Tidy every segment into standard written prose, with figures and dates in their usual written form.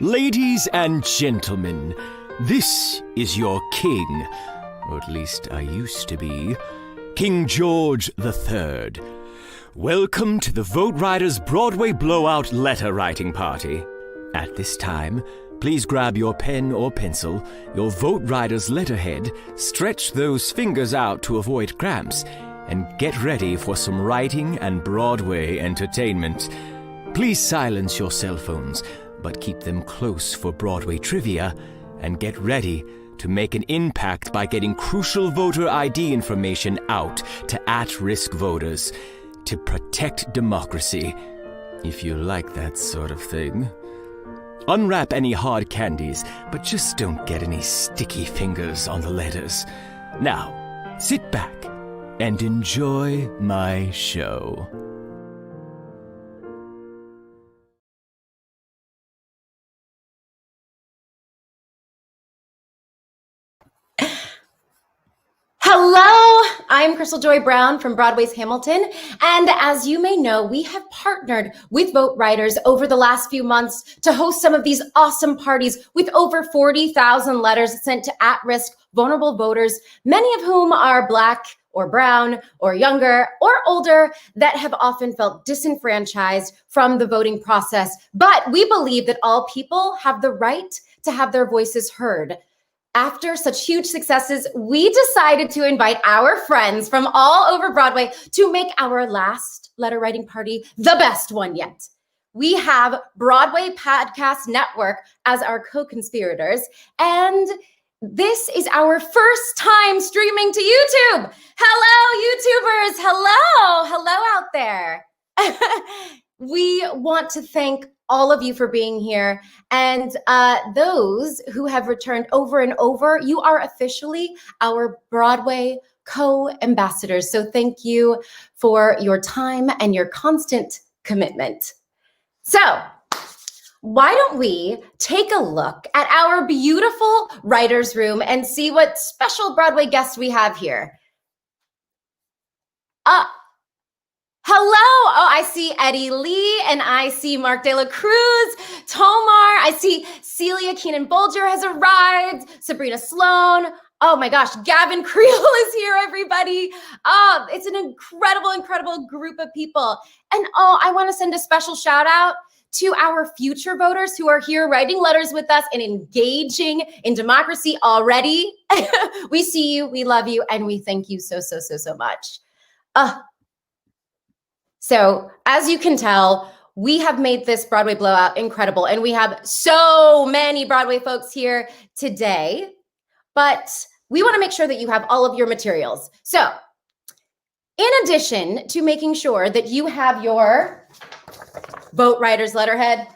Ladies and gentlemen, this is your king, or at least I used to be, King George III. Welcome to the VoteRiders Broadway Blowout letter writing party. At this time, please grab your pen or pencil, your VoteRiders letterhead, stretch those fingers out to avoid cramps, and get ready for some writing and Broadway entertainment. Please silence your cell phones, but keep them close for Broadway trivia, and get ready to make an impact by getting crucial voter ID information out to at-risk voters to protect democracy, if you like that sort of thing. Unwrap any hard candies, but just don't get any sticky fingers on the letters. Now, sit back and enjoy my show. Hello, I'm Krystal Joy Brown from Broadway's Hamilton, and as you may know, we have partnered with VoteRiders over the last few months to host some of these awesome parties with over 40,000 letters sent to at-risk vulnerable voters, many of whom are Black or brown or younger or older, that have often felt disenfranchised from the voting process. But we believe that all people have the right to have their voices heard. After such huge successes, we decided to invite our friends from all over Broadway to make our last letter writing party the best one yet. We have Broadway Podcast Network as our co-conspirators, and this is our first time streaming to YouTube. Hello, YouTubers. Hello out there. We want to thank all of you for being here. And those who have returned over and over, you are officially our Broadway co-ambassadors. So thank you for your time and your constant commitment. So why don't we take a look at our beautiful writer's room and see what special Broadway guests we have here. Hello. Oh, I see Eddie Lee and I see Mark De La Cruz, Tommar. I see Celia Keenan-Bolger has arrived, Sabrina Sloan. Oh my gosh, Gavin Creel is here, everybody. Oh, it's an incredible group of people. And I want to send a special shout out to our future voters who are here writing letters with us and engaging in democracy already. We see you, we love you, and we thank you so much. So as you can tell, we have made this Broadway Blowout incredible, and we have so many Broadway folks here today, but we want to make sure that you have all of your materials. So in addition to making sure that you have your VoteRiders letterhead,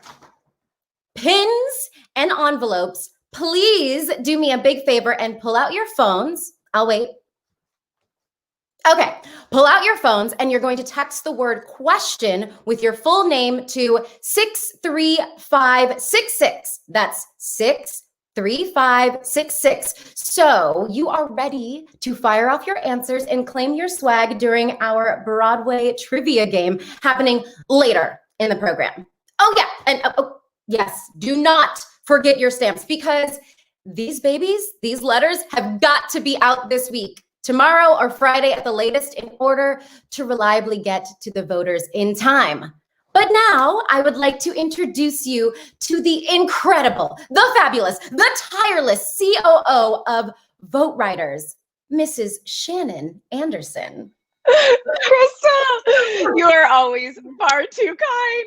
pins, and envelopes, please do me a big favor and pull out your phones. I'll wait. Okay, pull out your phones and you're going to text the word question with your full name to 63566. That's 63566. So you are ready to fire off your answers and claim your swag during our Broadway trivia game happening later in the program. Oh yeah, and yes, do not forget your stamps, because these babies, these letters have got to be out this week. Tomorrow or Friday at the latest, in order to reliably get to the voters in time. But now I would like to introduce you to the incredible, the fabulous, the tireless COO of VoteRiders, Mrs. Shannon Anderson. Krystal, you are always far too kind.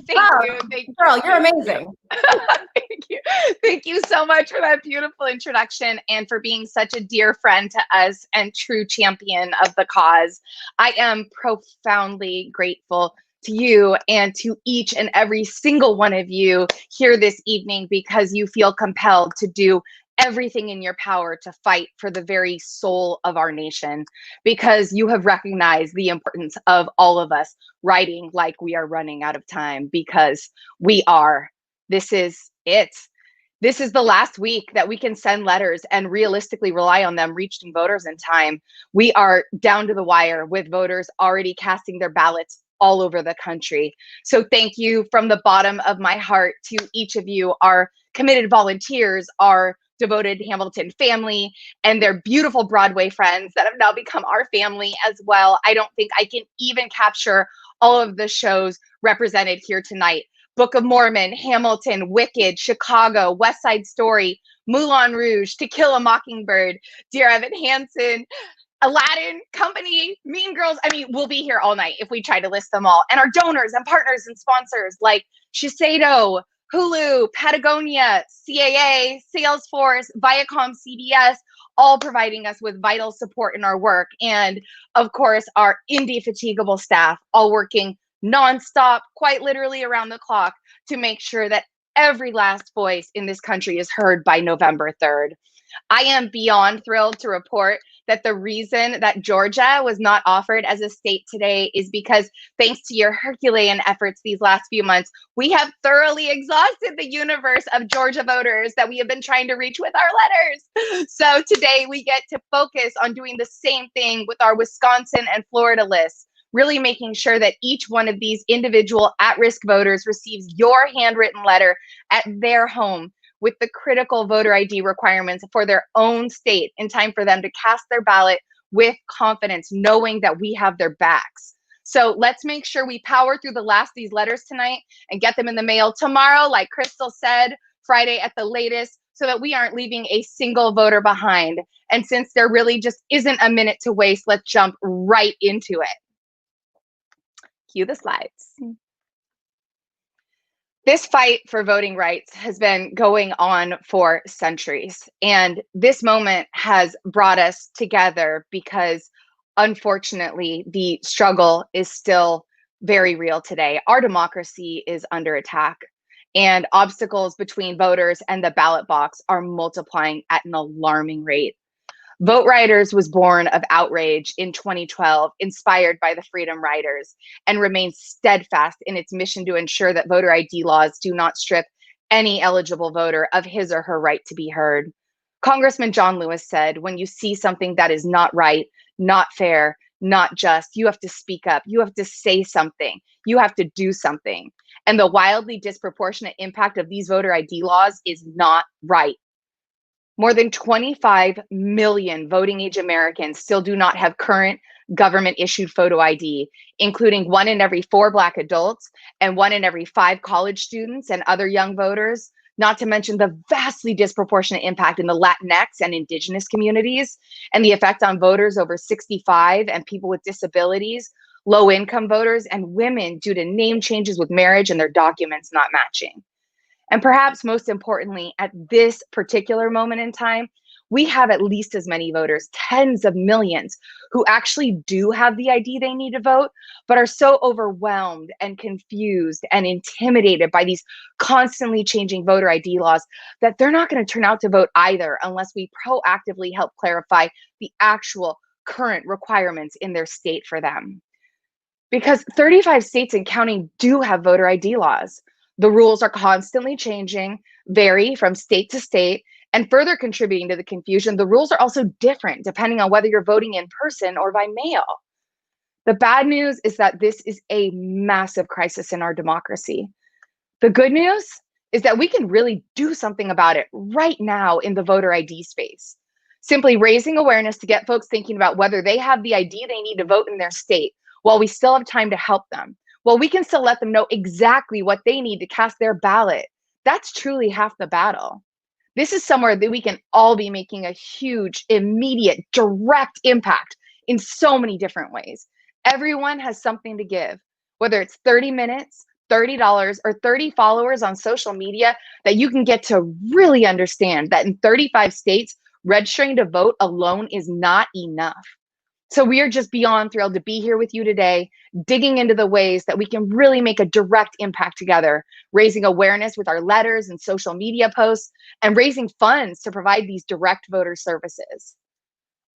Thank you. Girl, you're amazing. Thank you. Thank you so much for that beautiful introduction and for being such a dear friend to us and true champion of the cause. I am profoundly grateful to you and to each and every single one of you here this evening, because you feel compelled to do everything in your power to fight for the very soul of our nation, because you have recognized the importance of all of us writing like we are running out of time, because we are. This is it. This is the last week that we can send letters and realistically rely on them reaching voters in time. We are down to the wire with voters already casting their ballots all over the country. So thank you from the bottom of my heart to each of you, our committed volunteers, our devoted Hamilton family, and their beautiful Broadway friends that have now become our family as well. I don't think I can even capture all of the shows represented here tonight. Book of Mormon, Hamilton, Wicked, Chicago, West Side Story, Moulin Rouge, To Kill a Mockingbird, Dear Evan Hansen, Aladdin, Company, Mean Girls. I mean, we'll be here all night if we try to list them all. And our donors and partners and sponsors like Shiseido, Hulu, Patagonia, CAA, Salesforce, Viacom, CBS, all providing us with vital support in our work. And of course, our indefatigable staff, all working nonstop, quite literally around the clock, to make sure that every last voice in this country is heard by November 3rd. I am beyond thrilled to report that the reason that Georgia was not offered as a state today is because, thanks to your Herculean efforts these last few months, we have thoroughly exhausted the universe of Georgia voters that we have been trying to reach with our letters. So today we get to focus on doing the same thing with our Wisconsin and Florida lists, really making sure that each one of these individual at-risk voters receives your handwritten letter at their home with the critical voter ID requirements for their own state in time for them to cast their ballot with confidence, knowing that we have their backs. So let's make sure we power through the last of these letters tonight and get them in the mail tomorrow, like Krystal said, Friday at the latest, so that we aren't leaving a single voter behind. And since there really just isn't a minute to waste, let's jump right into it. Cue the slides. This fight for voting rights has been going on for centuries, and this moment has brought us together because, unfortunately, the struggle is still very real today. Our democracy is under attack, and obstacles between voters and the ballot box are multiplying at an alarming rate. VoteRiders was born of outrage in 2012, inspired by the Freedom Riders, and remains steadfast in its mission to ensure that voter ID laws do not strip any eligible voter of his or her right to be heard. Congressman John Lewis said, when you see something that is not right, not fair, not just, you have to speak up. You have to say something. You have to do something. And the wildly disproportionate impact of these voter ID laws is not right. More than 25 million voting age Americans still do not have current government issued photo ID, including 1 in every 4 Black adults and 1 in every 5 college students and other young voters, not to mention the vastly disproportionate impact in the Latinx and Indigenous communities and the effect on voters over 65 and people with disabilities, low income voters, and women due to name changes with marriage and their documents not matching. And perhaps most importantly, at this particular moment in time, we have at least as many voters, tens of millions, who actually do have the ID they need to vote, but are so overwhelmed and confused and intimidated by these constantly changing voter ID laws that they're not going to turn out to vote either unless we proactively help clarify the actual current requirements in their state for them. Because 35 states and counting do have voter ID laws. The rules are constantly changing, vary from state to state, and further contributing to the confusion, the rules are also different depending on whether you're voting in person or by mail. The bad news is that this is a massive crisis in our democracy. The good news is that we can really do something about it right now in the voter ID space. Simply raising awareness to get folks thinking about whether they have the ID they need to vote in their state while we still have time to help them. Well, we can still let them know exactly what they need to cast their ballot. That's truly half the battle. This is somewhere that we can all be making a huge, immediate, direct impact in so many different ways. Everyone has something to give, whether it's 30 minutes, $30, or 30 followers on social media that you can get to really understand that in 35 states, registering to vote alone is not enough. So we are just beyond thrilled to be here with you today, digging into the ways that we can really make a direct impact together, raising awareness with our letters and social media posts, and raising funds to provide these direct voter services.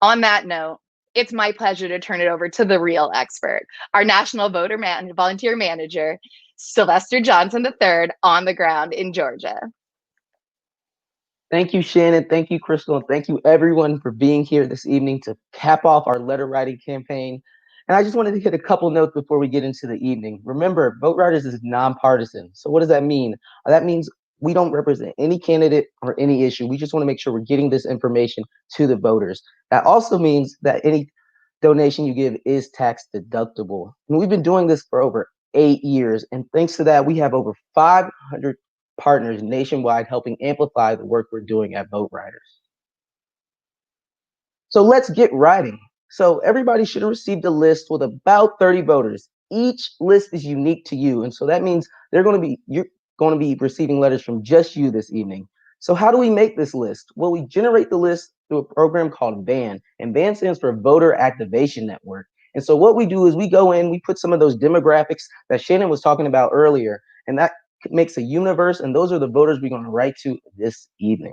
On that note, it's my pleasure to turn it over to the real expert, our National Volunteer Manager, Sylvester Johnson III, on the ground in Georgia. Thank you, Shannon. Thank you, Krystal. And thank you, everyone, for being here this evening to cap off our letter writing campaign. And I just wanted to hit a couple notes before we get into the evening. Remember, VoteRiders is nonpartisan. So what does that mean? That means we don't represent any candidate or any issue. We just want to make sure we're getting this information to the voters. That also means that any donation you give is tax deductible. And we've been doing this for over 8 years. And thanks to that, we have over 500 partners nationwide helping amplify the work we're doing at VoteRiders. So let's get writing. So everybody should have received a list with about 30 voters. Each list is unique to you. And so that means you're going to be receiving letters from just you this evening. So how do we make this list? Well, we generate the list through a program called VAN, and VAN stands for Voter Activation Network. And so what we do is we go in, we put some of those demographics that Shannon was talking about earlier, and that makes a universe, and those are the voters we're going to write to this evening.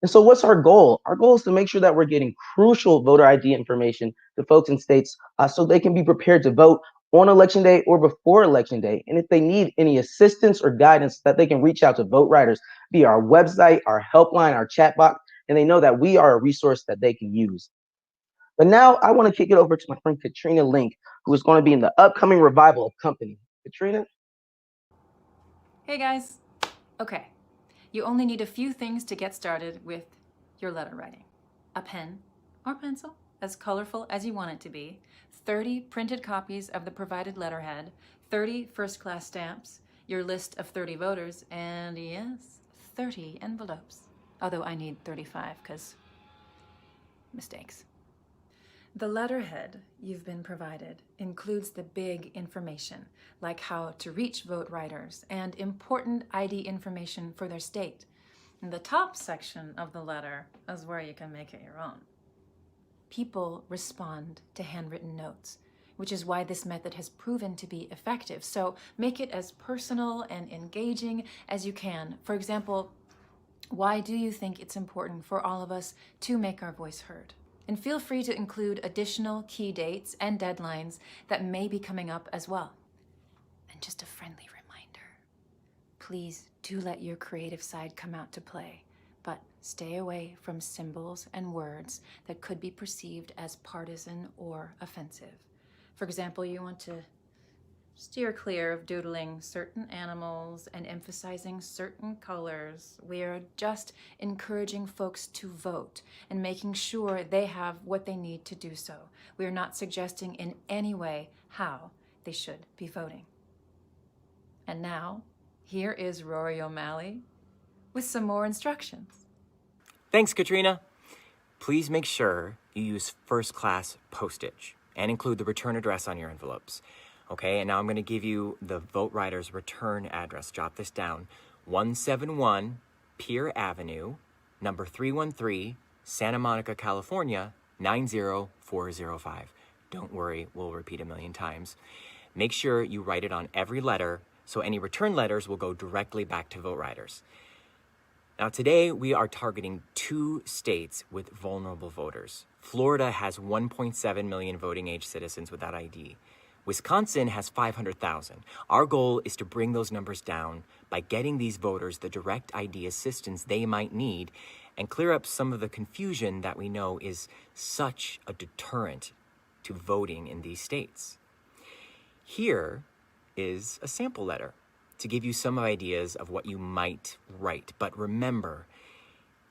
And so what's our goal? Our goal is to make sure that we're getting crucial voter ID information to folks in states so they can be prepared to vote on election day or before election day. And if they need any assistance or guidance, that they can reach out to VoteRiders via our website, our helpline, our chat box, and they know that we are a resource that they can use. But now I want to kick it over to my friend Katrina Lenk, who is going to be in the upcoming revival of Company. Katrina? Hey guys. Okay. You only need a few things to get started with your letter writing. A pen or pencil, as colorful as you want it to be, 30 printed copies of the provided letterhead, 30 first-class stamps, your list of 30 voters, and yes, 30 envelopes. Although I need 35 because mistakes. The letterhead you've been provided includes the big information, like how to reach VoteRiders and important ID information for their state. And the top section of the letter is where you can make it your own. People respond to handwritten notes, which is why this method has proven to be effective. So make it as personal and engaging as you can. For example, why do you think it's important for all of us to make our voice heard? And feel free to include additional key dates and deadlines that may be coming up as well. And just a friendly reminder, please do let your creative side come out to play, but stay away from symbols and words that could be perceived as partisan or offensive. For example, you want to steer clear of doodling certain animals and emphasizing certain colors. We are just encouraging folks to vote and making sure they have what they need to do so. We are not suggesting in any way how they should be voting. And now, here is Rory O'Malley with some more instructions. Thanks, Katrina. Please make sure you use first-class postage and include the return address on your envelopes. Okay, and now I'm going to give you the VoteRiders return address. Jot this down. 171 Pier Avenue, number 313, Santa Monica, California, 90405. Don't worry, we'll repeat 1,000,000 times. Make sure you write it on every letter, so any return letters will go directly back to VoteRiders. Now today, we are targeting 2 states with vulnerable voters. Florida has 1.7 million voting-age citizens without ID. Wisconsin has 500,000. Our goal is to bring those numbers down by getting these voters the direct ID assistance they might need and clear up some of the confusion that we know is such a deterrent to voting in these states. Here is a sample letter to give you some ideas of what you might write. But remember,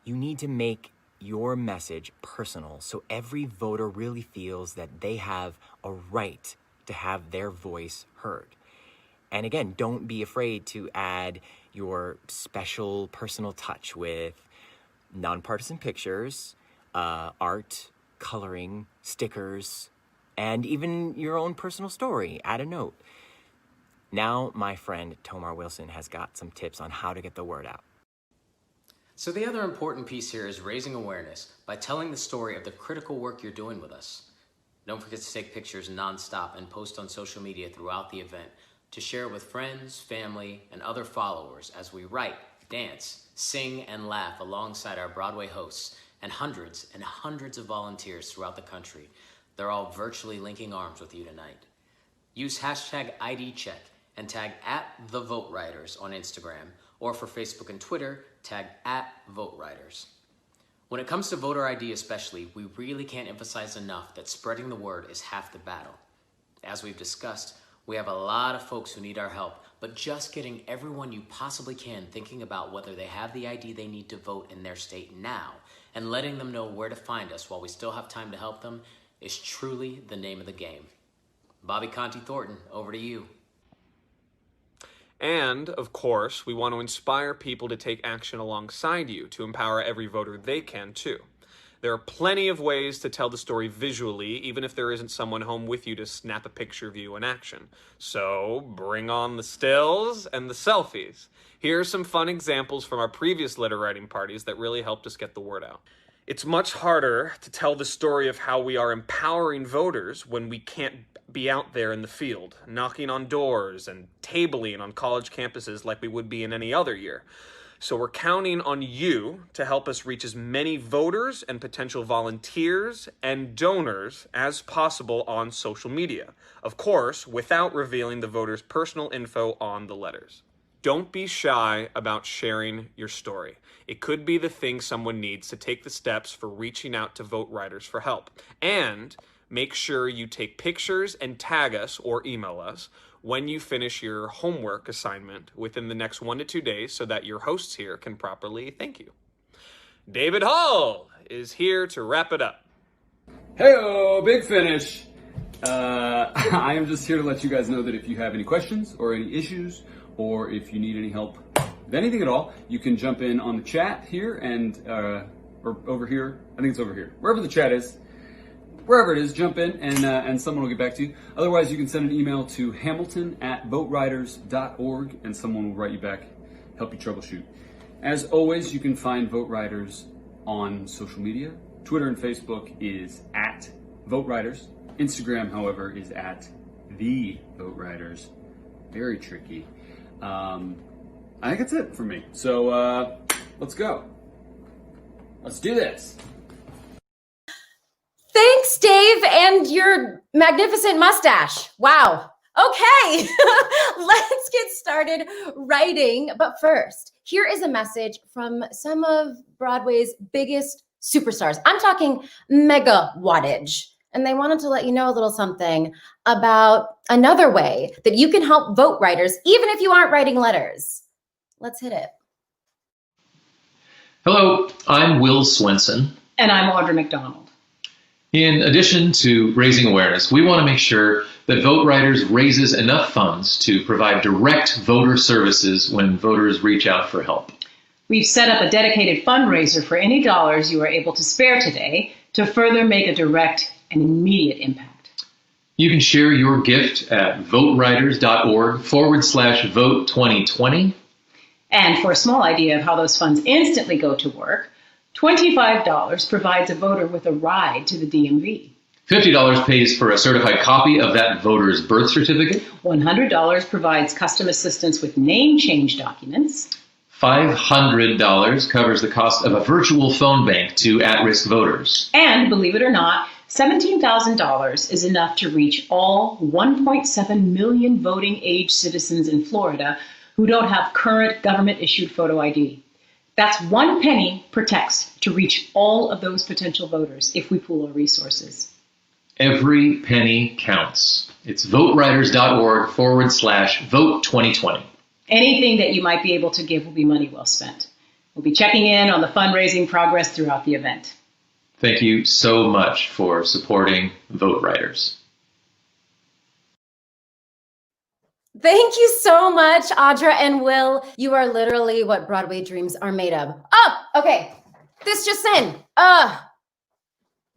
you need to make your message personal so every voter really feels that they have a right to have their voice heard. And again, don't be afraid to add your special personal touch with nonpartisan pictures, art, coloring, stickers, and even your own personal story. Add a note. Now, my friend Tommar Wilson has got some tips on how to get the word out. So the other important piece here is raising awareness by telling the story of the critical work you're doing with us. Don't forget to take pictures nonstop and post on social media throughout the event to share with friends, family, and other followers as we write, dance, sing, and laugh alongside our Broadway hosts and hundreds of volunteers throughout the country. They're all virtually linking arms with you tonight. Use hashtag IDCheck and tag @TheVoteRiders on Instagram, or for Facebook and Twitter, tag @VoteRiders. When it comes to voter ID especially, we really can't emphasize enough that spreading the word is half the battle. As we've discussed, we have a lot of folks who need our help, but just getting everyone you possibly can thinking about whether they have the ID they need to vote in their state now and letting them know where to find us while we still have time to help them is truly the name of the game. Bobby Conti Thornton, over to you. And, of course, we want to inspire people to take action alongside you to empower every voter they can, too. There are plenty of ways to tell the story visually, even if there isn't someone home with you to snap a picture of you in action. So, bring on the stills and the selfies. Here are some fun examples from our previous letter writing parties that really helped us get the word out. It's much harder to tell the story of how we are empowering voters when we can't be out there in the field, knocking on doors and tabling on college campuses like we would be in any other year. So we're counting on you to help us reach as many voters and potential volunteers and donors as possible on social media. Of course, without revealing the voters' personal info on the letters. Don't be shy about sharing your story. It could be the thing someone needs to take the steps for reaching out to VoteRiders for help. And make sure you take pictures and tag us or email us when you finish your homework assignment within the next 1 to 2 days so that your hosts here can properly thank you. David Hall is here to wrap it up. Hey-o, big finish. I am just here to let you guys know that if you have any questions or any issues, or if you need any help with anything at all, you can jump in on the chat here and, or over here. I think it's over here. Wherever the chat is. Wherever it is, jump in and someone will get back to you. Otherwise, you can send an email to hamilton@voteriders.org and someone will write you back, help you troubleshoot. As always, you can find VoteRiders on social media. Twitter and Facebook is @VoteRiders. Instagram, however, is @TheVoteRiders. Very tricky. I think that's it for me. So let's go. Let's do this. Thanks, Dave, and your magnificent mustache. Wow. Okay, let's get started writing. But first, here is a message from some of Broadway's biggest superstars. I'm talking mega wattage. And they wanted to let you know a little something about another way that you can help VoteRiders, even if you aren't writing letters. Let's hit it. Hello, I'm Will Swenson. And I'm Audra McDonald. In addition to raising awareness, we want to make sure that VoteRiders raises enough funds to provide direct voter services when voters reach out for help. We've set up a dedicated fundraiser for any dollars you are able to spare today to further make a direct and immediate impact. You can share your gift at voteriders.org/vote2020. And for a small idea of how those funds instantly go to work, $25 provides a voter with a ride to the DMV. $50 pays for a certified copy of that voter's birth certificate. $100 provides custom assistance with name change documents. $500 covers the cost of a virtual phone bank to at-risk voters. And believe it or not, $17,000 is enough to reach all 1.7 million voting-age citizens in Florida who don't have current government-issued photo ID. That's 1 penny per text to reach all of those potential voters if we pool our resources. Every penny counts. It's voteriders.org/vote2020. Anything that you might be able to give will be money well spent. We'll be checking in on the fundraising progress throughout the event. Thank you so much for supporting VoteRiders. Thank you so much, Audra and Will. You are literally what Broadway dreams are made of. Oh, okay. This just in.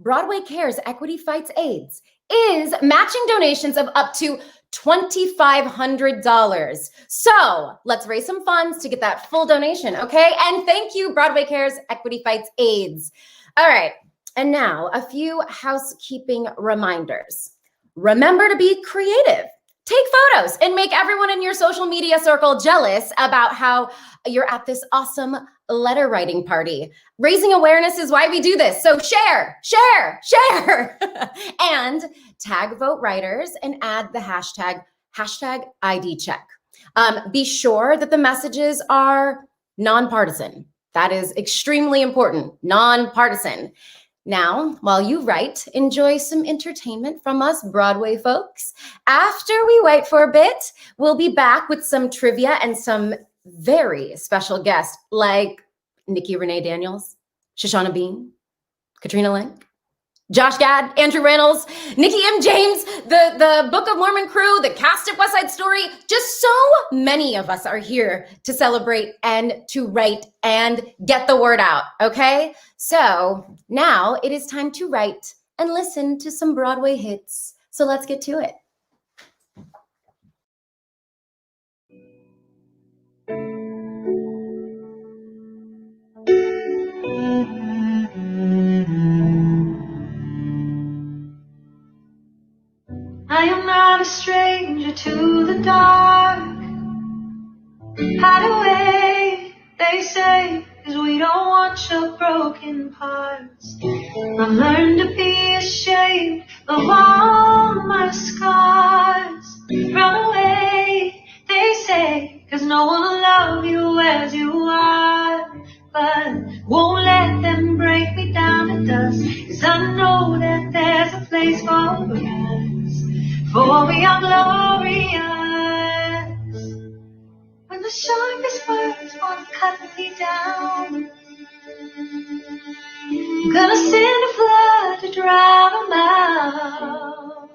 Broadway Cares Equity Fights AIDS is matching donations of up to $2,500. So let's raise some funds to get that full donation, okay? And thank you, Broadway Cares Equity Fights AIDS. All right, and now a few housekeeping reminders. Remember to be creative. Take photos and make everyone in your social media circle jealous about how you're at this awesome letter writing party. Raising awareness is why we do this. So share. And tag VoteRiders and add the hashtag ID check. Be sure that the messages are nonpartisan. That is extremely important, nonpartisan. Now, while you write, enjoy some entertainment from us Broadway folks. After we wait for a bit, we'll be back with some trivia and some very special guests like Nikki Renee Daniels, Shoshana Bean, Katrina Lenk, Josh Gad, Andrew Rannells, Nikki M. James, the Book of Mormon crew, the cast of West Side Story. Just so many of us are here to celebrate and to write and get the word out, okay? So now it is time to write and listen to some Broadway hits. So let's get to it. I am not a stranger to the dark. Hide away, they say, 'cause we don't want your broken parts. I've learned to be ashamed of all my scars. Run away, they say, 'cause no one will love you as you are. But won't let them break me down to dust, 'cause I know that there's a place for us. For we are glorious. When the sharpest words want to cut me down, gonna send a flood to drown them out.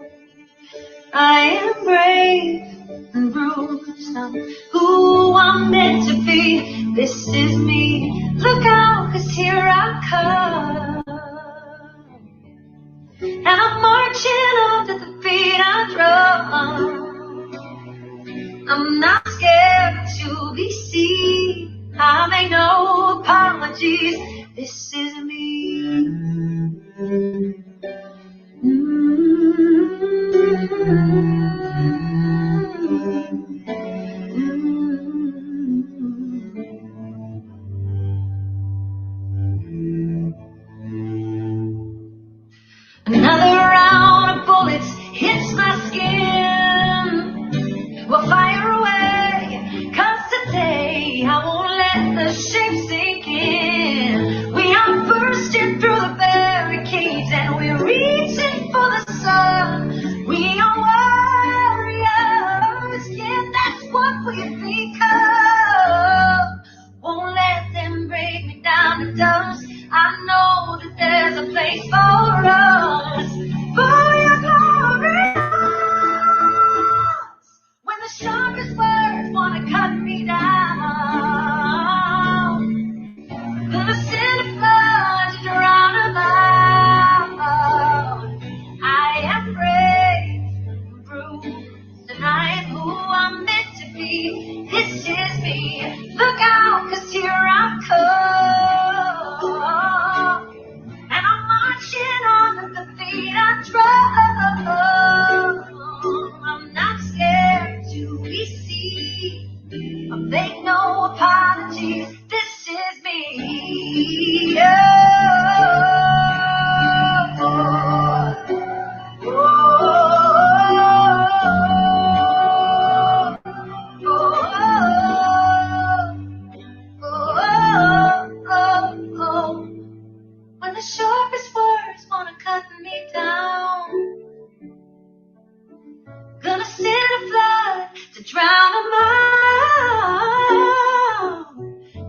I am brave and bruised. I'm who I'm meant to be. This is me. Look out, 'cause here I come. And I'm marching on to the beat I drum. I'm not scared to be seen. I make no apologies. This is me. Another round of bullets hits my skin. We'll fire away, 'cause today I won't let the shape sink in. We are bursting through the barricades and we're reaching for the sun. We are warriors, yeah, that's what we've become. Won't let them break me down to dust. I know that there's a place for us. For your glory. When the sharpest words want to cut me down, gonna send a flood to drown them out. I am brave and bruised, and I am who I'm meant to be. This is me. Look out, 'cause here I come. And I'm marching on at the beat I drum. I'm not scared to be seen. I make no apologies. This is me. When the sharpest words wanna cut me down, gonna send a flood to drown them out.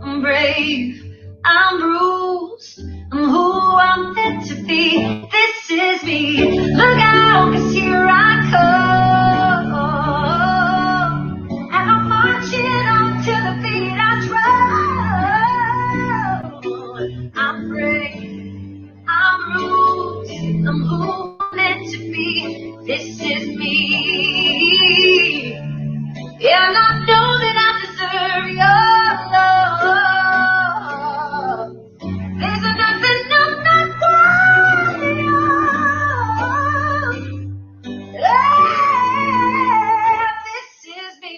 I'm brave, I'm bruised, I'm who I'm meant to be. This is me. Look out, 'cause here I come. And I'm marching on to the beat I drum. I'm brave, I'm bruised, I'm who I'm meant to be. This is me. Yeah, and I know that I deserve your love. There's nothing I'm not worthy of. Yeah, this is me.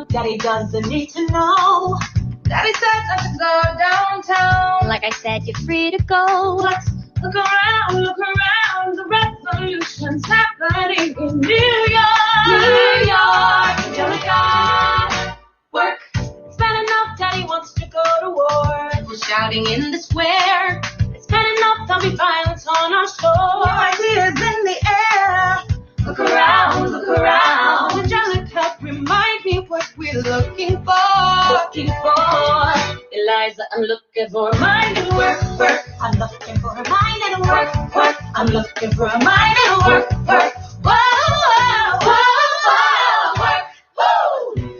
Daddy doesn't need to know. Daddy says I should go downtown. Like I said, you're free to go. Let's look around, the revolution's happening in New York. New York, Angelica. Work, it's bad enough Daddy wants to go to war. We're shouting in the square. It's bad enough there'll be violence on our shore. Ideas in the air. Look around, Angelica, remind me what we're looking for. Eliza, I'm looking for a mind and work. I'm looking for a mind and work. I'm looking for a mind and work. Whoa, work.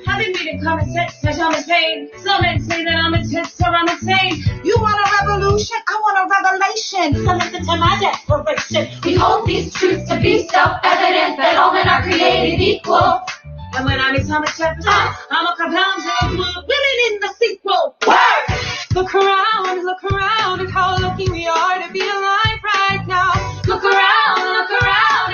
Having reading common sense says I'm insane. Some men say that I'm intense or I'm insane. You want a revolution? I want a revelation. So listen to my declaration. We hold these truths to be self-evident, that all men are created equal. And when I meet Thomas Jefferson, I'm a compound of women in the sequel. Work! Look around at how lucky we are to be alive right now. Look around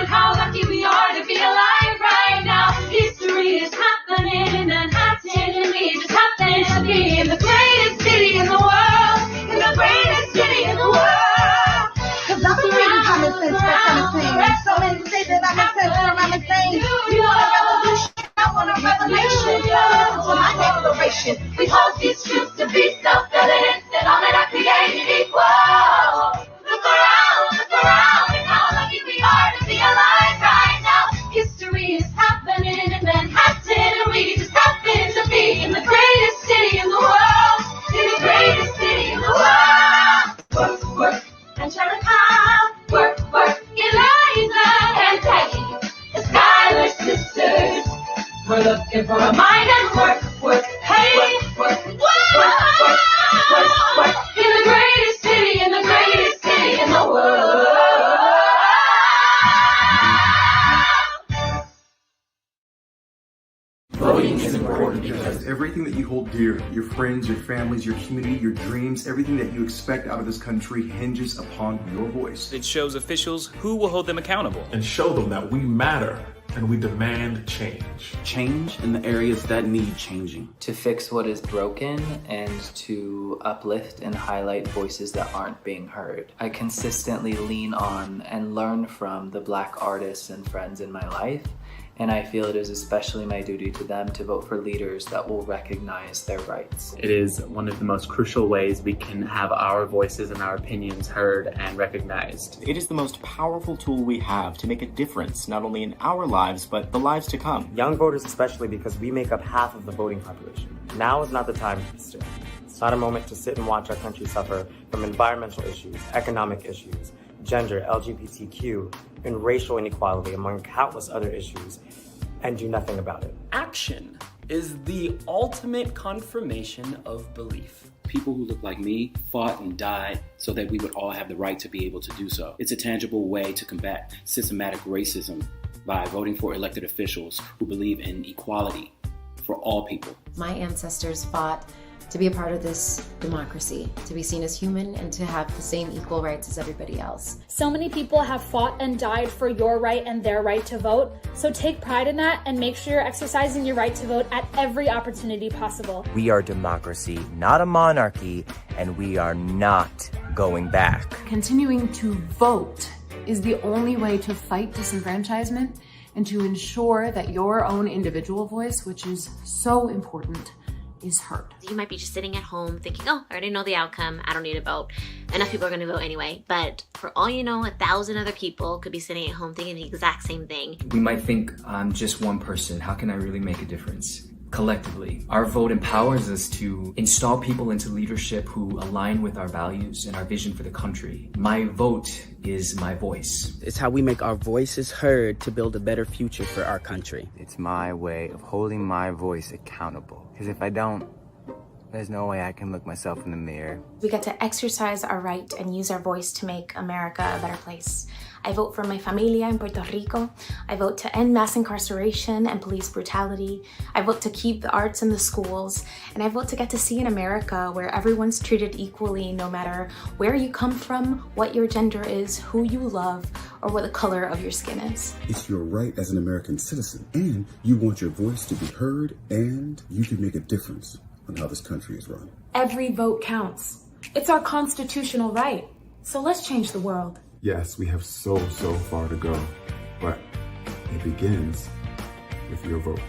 at how lucky we are to be alive right now. History is happening in Manhattan, and we just happen to be in the greatest city in the world. In the greatest city in the world. Cause I'm reading common sense, that's insane. So many say that I'm intense or I'm insane. You want a revolution? I want a revelation, to my declaration. We hold these truths to be self-evident, that all men are created equal. Look around at how lucky we are to be alive right now. History is happening in Manhattan, and we just happen to be in the greatest city in the world. In the greatest city in the world. Work, Angelica. Work, Eliza and Peggy, the Schuyler sisters. We're looking for a mind and work. Hey, work. In the greatest city in the world. Voting is important because everything that you hold dear, your friends, your families, your community, your dreams, everything that you expect out of this country hinges upon your voice. It shows officials who will hold them accountable. And show them that we matter and we demand change. Change in the areas that need changing. To fix what is broken and to uplift and highlight voices that aren't being heard. I consistently lean on and learn from the Black artists and friends in my life, And I feel it is especially my duty to them to vote for leaders that will recognize their rights. It is one of the most crucial ways we can have our voices and our opinions heard and recognized. It is the most powerful tool we have to make a difference, not only in our lives, but the lives to come. Young voters especially, because we make up half of the voting population. Now is not the time to be still. It's not a moment to sit and watch our country suffer from environmental issues, economic issues, gender, LGBTQ, and racial inequality, among countless other issues, and do nothing about it. Action is the ultimate confirmation of belief. People who look like me fought and died so that we would all have the right to be able to do so. It's a tangible way to combat systematic racism by voting for elected officials who believe in equality for all people. My ancestors fought to be a part of this democracy, to be seen as human and to have the same equal rights as everybody else. So many people have fought and died for your right and their right to vote. So take pride in that and make sure you're exercising your right to vote at every opportunity possible. We are democracy, not a monarchy, and we are not going back. Continuing to vote is the only way to fight disenfranchisement and to ensure that your own individual voice, which is so important, is heard. You might be just sitting at home thinking, oh, I already know the outcome. I don't need to vote. Enough people are going to vote anyway. But for all you know, 1,000 other people could be sitting at home thinking the exact same thing. We might think, I'm just one person. How can I really make a difference? Collectively, our vote empowers us to install people into leadership who align with our values and our vision for the country. My vote is my voice. It's how we make our voices heard to build a better future for our country. It's my way of holding my voice accountable. Because if I don't, there's no way I can look myself in the mirror. We get to exercise our right and use our voice to make America a better place. I vote for my familia in Puerto Rico. I vote to end mass incarceration and police brutality. I vote to keep the arts in the schools. And I vote to get to see an America where everyone's treated equally, no matter where you come from, what your gender is, who you love, or what the color of your skin is. It's your right as an American citizen, and you want your voice to be heard, and you can make a difference on how this country is run. Every vote counts. It's our constitutional right. So let's change the world. Yes, we have so far to go, but it begins with your vote.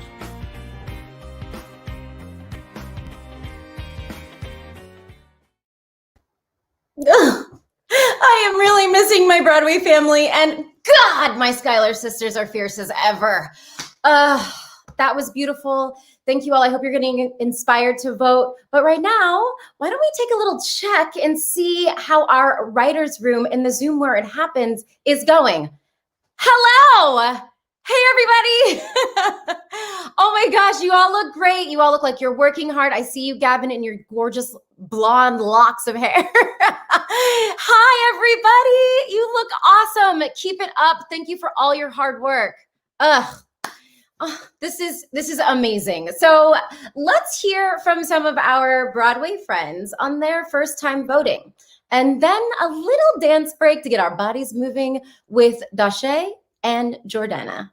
I am really missing my Broadway family, and God, my Schuyler sisters are fierce as ever. That was beautiful. Thank you all. I hope you're getting inspired to vote. But right now, why don't we take a little check and see how our writer's room in the Zoom where it happens is going. Hello! Hey, everybody! Oh my gosh, you all look great. You all look like you're working hard. I see you, Gavin, in your gorgeous blonde locks of hair. Hi, everybody. You look awesome. Keep it up. Thank you for all your hard work. Oh, this is amazing. So let's hear from some of our Broadway friends on their first time voting. And then a little dance break to get our bodies moving with Dashe and Jordana.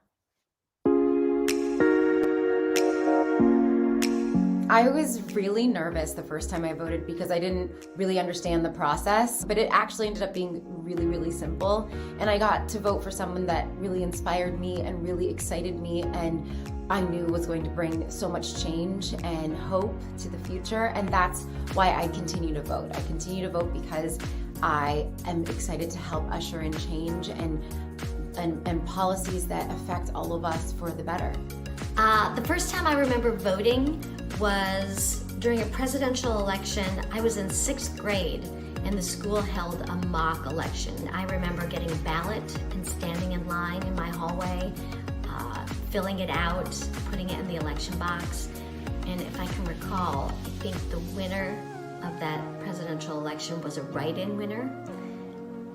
I was really nervous the first time I voted because I didn't really understand the process, but it actually ended up being really, really simple. And I got to vote for someone that really inspired me and really excited me, and I knew was going to bring so much change and hope to the future. And that's why I continue to vote. I continue to vote because I am excited to help usher in change and policies that affect all of us for the better. The first time I remember voting was during a presidential election. I was in 6th grade and the school held a mock election. I remember getting a ballot and standing in line in my hallway, filling it out, putting it in the election box. And if I can recall, I think the winner of that presidential election was a write-in winner,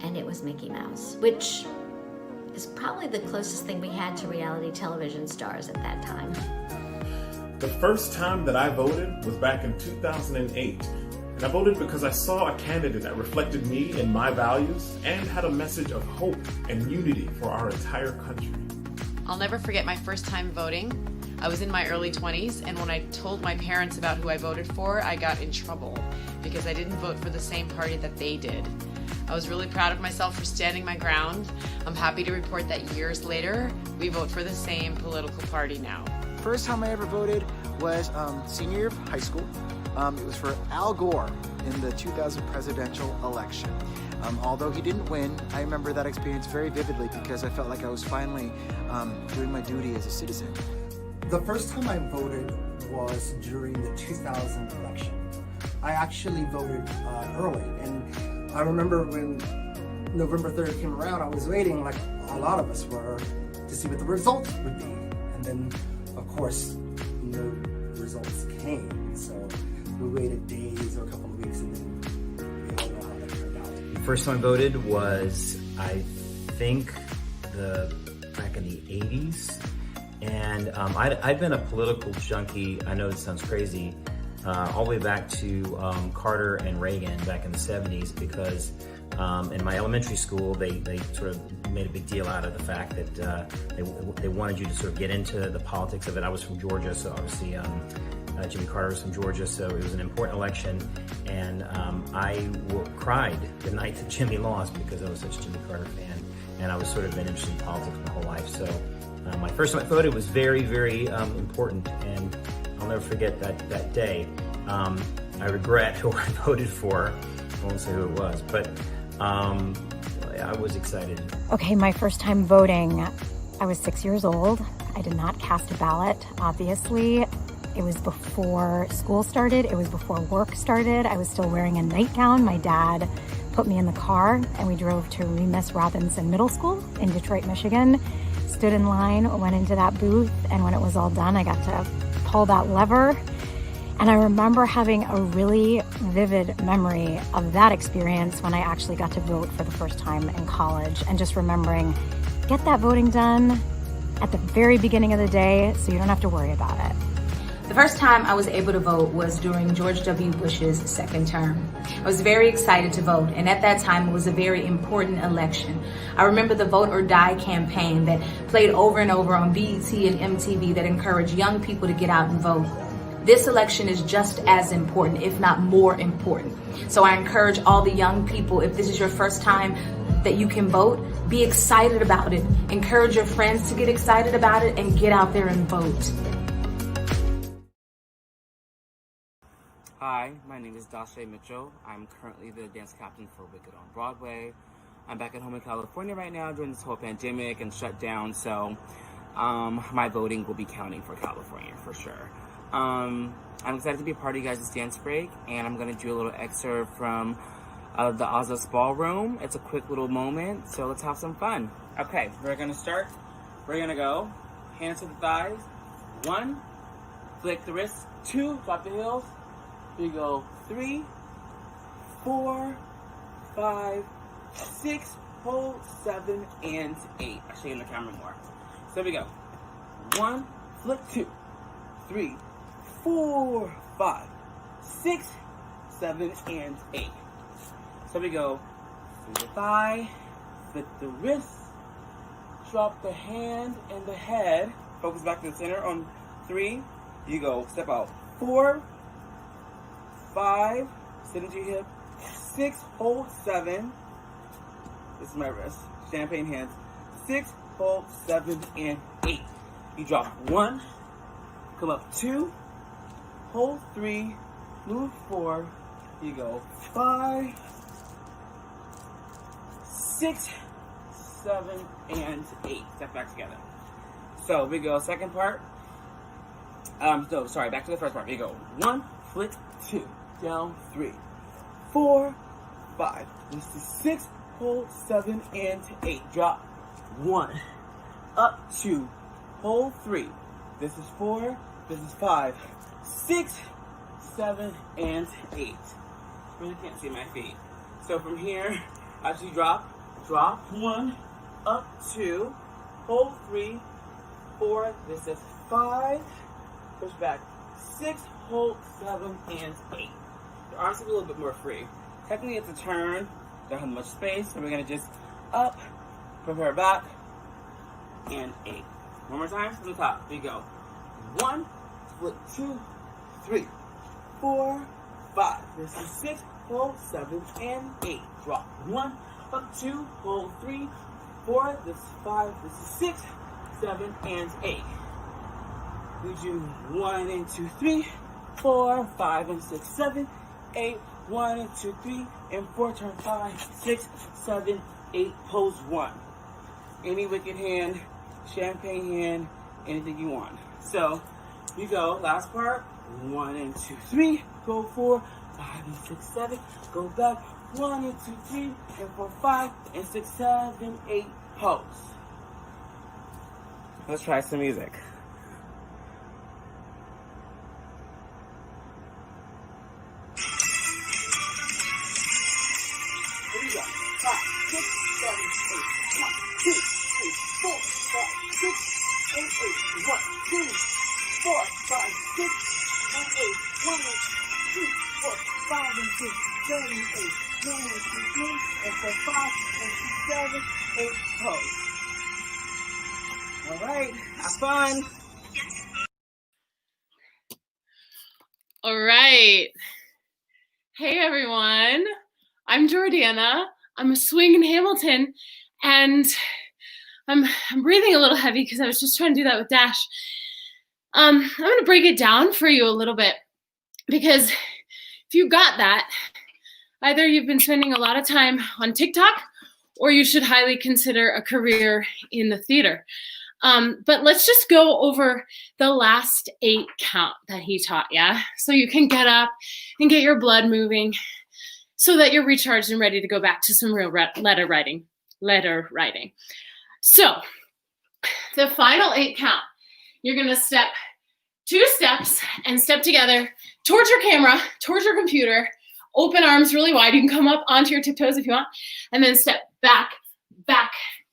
and it was Mickey Mouse, which is probably the closest thing we had to reality television stars at that time. The first time that I voted was back in 2008. And I voted because I saw a candidate that reflected me and my values and had a message of hope and unity for our entire country. I'll never forget my first time voting. I was in my early 20s, and when I told my parents about who I voted for, I got in trouble because I didn't vote for the same party that they did. I was really proud of myself for standing my ground. I'm happy to report that years later, we vote for the same political party now. First time I ever voted was senior year of high school. It was for Al Gore in the 2000 presidential election. Although he didn't win, I remember that experience very vividly because I felt like I was finally doing my duty as a citizen. The first time I voted was during the 2000 election. I actually voted early, and I remember when November 3rd came around, I was waiting, like a lot of us were, to see what the results would be. And then, of course, no results came. So we waited days or a couple of weeks, and then we all know how that turned out. The first time I voted was, I think, back in the 80s. And I'd been a political junkie, I know this sounds crazy, all the way back to Carter and Reagan back in the 70s, because in my elementary school, they sort of made a big deal out of the fact that they wanted you to sort of get into the politics of it. I was from Georgia, so obviously Jimmy Carter was from Georgia, so it was an important election. And I cried the night that Jimmy lost because I was such a Jimmy Carter fan. And I was sort of been interested in politics my whole life. So my first time I voted was very, very important. And I'll never forget that day. I regret who I voted for. I won't say who it was, but I was excited. Okay, my first time voting, I was 6 years old. I did not cast a ballot, obviously. It was before school started. It was before work started. I was still wearing a nightgown. My dad put me in the car and we drove to Remus Robinson Middle School in Detroit, Michigan. Stood in line, went into that booth, and when it was all done, I got to pull that lever. And I remember having a really vivid memory of that experience when I actually got to vote for the first time in college, and just remembering, get that voting done at the very beginning of the day so you don't have to worry about it. The first time I was able to vote was during George W. Bush's second term. I was very excited to vote, and at that time it was a very important election. I remember the Vote or Die campaign that played over and over on BET and MTV that encouraged young people to get out and vote. This election is just as important, if not more important. So I encourage all the young people, if this is your first time that you can vote, be excited about it. Encourage your friends to get excited about it and get out there and vote. Hi, my name is Dashay Mitchell. I'm currently the dance captain for Wicked on Broadway. I'm back at home in California right now during this whole pandemic and shutdown, so my voting will be counting for California for sure. I'm excited to be a part of you guys' dance break, and I'm going to do a little excerpt from the Oz's Ballroom. It's a quick little moment, so let's have some fun. Okay, we're going to start. We're going to go hands to the thighs. 1, flick the wrists. 2, drop the heels. We go 3, 4, 5, 6, hold, 7, and 8. I'll show you in the camera more. So we go. 1, flip 2, 3, 4, 5, 6, 7, and 8. So we go through the thigh, flip the wrist, drop the hand and the head, focus back to the center on 3. You go step out 4, 5, sit into your hip, 6, hold, 7. This is my wrist, champagne hands. 6, hold, 7, and 8. You drop 1, come up 2, hold 3, move 4. You go 5, 6, 7, and 8. Step back together. So we go second part. Back to the first part. We go 1, flick 2. Down 3, 4, 5. This is 6, hold 7, and 8. Drop 1, up 2, hold 3. This is 4. This is 5, 6, 7, and 8. Really can't see my feet. So from here, as you drop 1, up 2, hold 3, 4. This is 5. Push back 6, hold 7, and 8. Your arms are a little bit more free. Technically it's a turn, don't have much space, so we're gonna just up, prepare back, and 8. One more time from the top. We go 1, flip 2, 3, 4, 5. This is 6. Hold 7 and 8. Drop 1. Up 2. Hold 3. 4. This is 5. This is 6. 7 and 8. We do 1 and 2, 3, 4, 5 and 6, 7, 8. 1 and 2, 3 and 4. Turn 5, 6, 7, 8. Pose 1. Any wicked hand, champagne hand, anything you want. So you go. Last part. 1 and 2, 3. Go 4, 5 and 6, 7. Go back. 1 and 2, 3 and 4, 5 and 6, 7, 8. Pose. Let's try some music. Here we go. 5, 6, 7, 8. 1, 2, 3, 4, 5, 6, and 8. 1, 2, 4, 5, 6, and 8. 1, 2, 4, 5, and 6, 7, 8. 1, 2, 3, and 4, 5, and 6, 7, 8. Pose. All right, have fun. All right. Hey, everyone. I'm Jordana. I'm a swing in Hamilton, and I'm breathing a little heavy because I was just trying to do that with Dash. I'm going to break it down for you a little bit, because if you got that, either you've been spending a lot of time on TikTok, or you should highly consider a career in the theater. But let's just go over the last 8 count that he taught, yeah? So you can get up and get your blood moving so that you're recharged and ready to go back to some real letter writing. So the final 8 count, you're gonna step 2 steps and step together towards your camera, towards your computer, open arms really wide. You can come up onto your tiptoes if you want, and then step back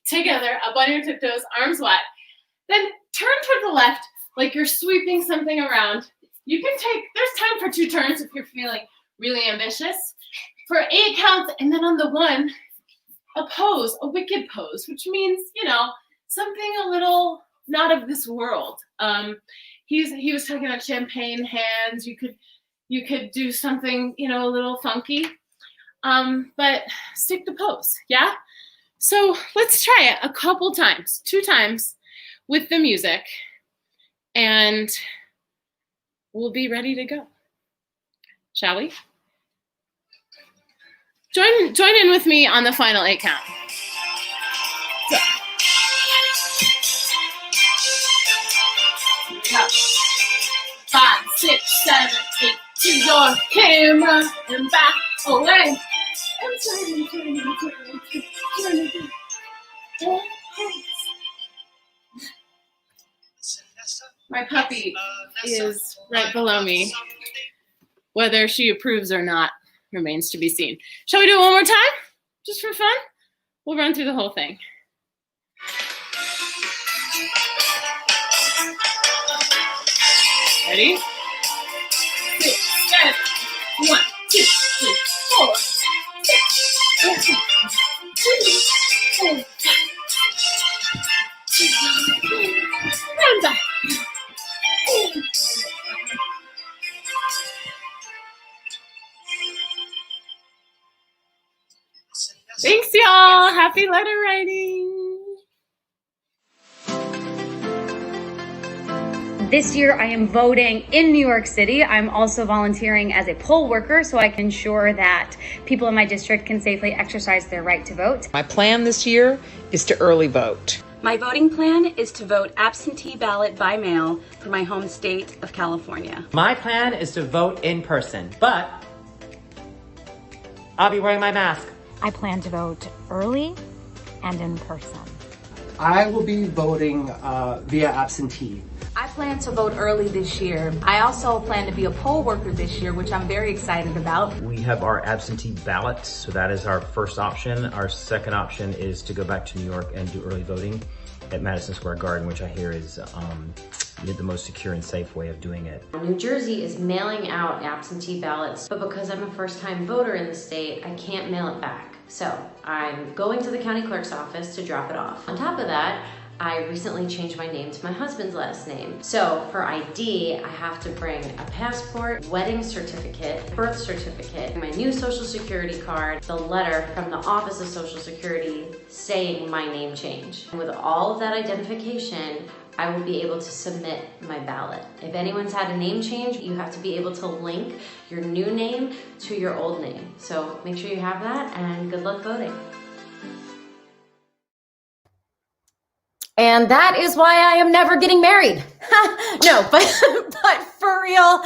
together, up on your tiptoes, arms wide. Then turn toward the left like you're sweeping something around. You can there's time for 2 turns if you're feeling really ambitious. For 8 counts, and then on the 1, a pose, a wicked pose, which means, something a little not of this world. He was talking about champagne hands. You could do something, a little funky, but stick to pose, yeah? So let's try it a couple times, 2 times with the music, and we'll be ready to go. Shall we? Join in with me on the final 8 count. So. Go. 5, 6, 7, 8. To your camera and back away. And turn. My puppy is right below me. Whether she approves or not remains to be seen. Shall we do it one more time? Just for fun? We'll run through the whole thing. Ready? 6, 7, 1, 2, 3, 4, 6, 7, 8, and back. Thanks, y'all. Happy letter writing. This year I am voting in New York City. I'm also volunteering as a poll worker so I can ensure that people in my district can safely exercise their right to vote. My plan this year is to early vote. My voting plan is to vote absentee ballot by mail for my home state of California. My plan is to vote in person, but I'll be wearing my mask. I plan to vote early and in person. I will be voting via absentee. I plan to vote early this year. I also plan to be a poll worker this year, which I'm very excited about. We have our absentee ballot, so that is our first option. Our second option is to go back to New York and do early voting at Madison Square Garden, which I hear is the most secure and safe way of doing it. New Jersey is mailing out absentee ballots, but because I'm a first-time voter in the state, I can't mail it back. So I'm going to the county clerk's office to drop it off. On top of that, I recently changed my name to my husband's last name. So for ID, I have to bring a passport, wedding certificate, birth certificate, my new social security card, the letter from the Office of Social Security saying my name change. And with all of that identification, I will be able to submit my ballot. If anyone's had a name change, you have to be able to link your new name to your old name. So make sure you have that, and good luck voting. And that is why I am never getting married. No, but for real,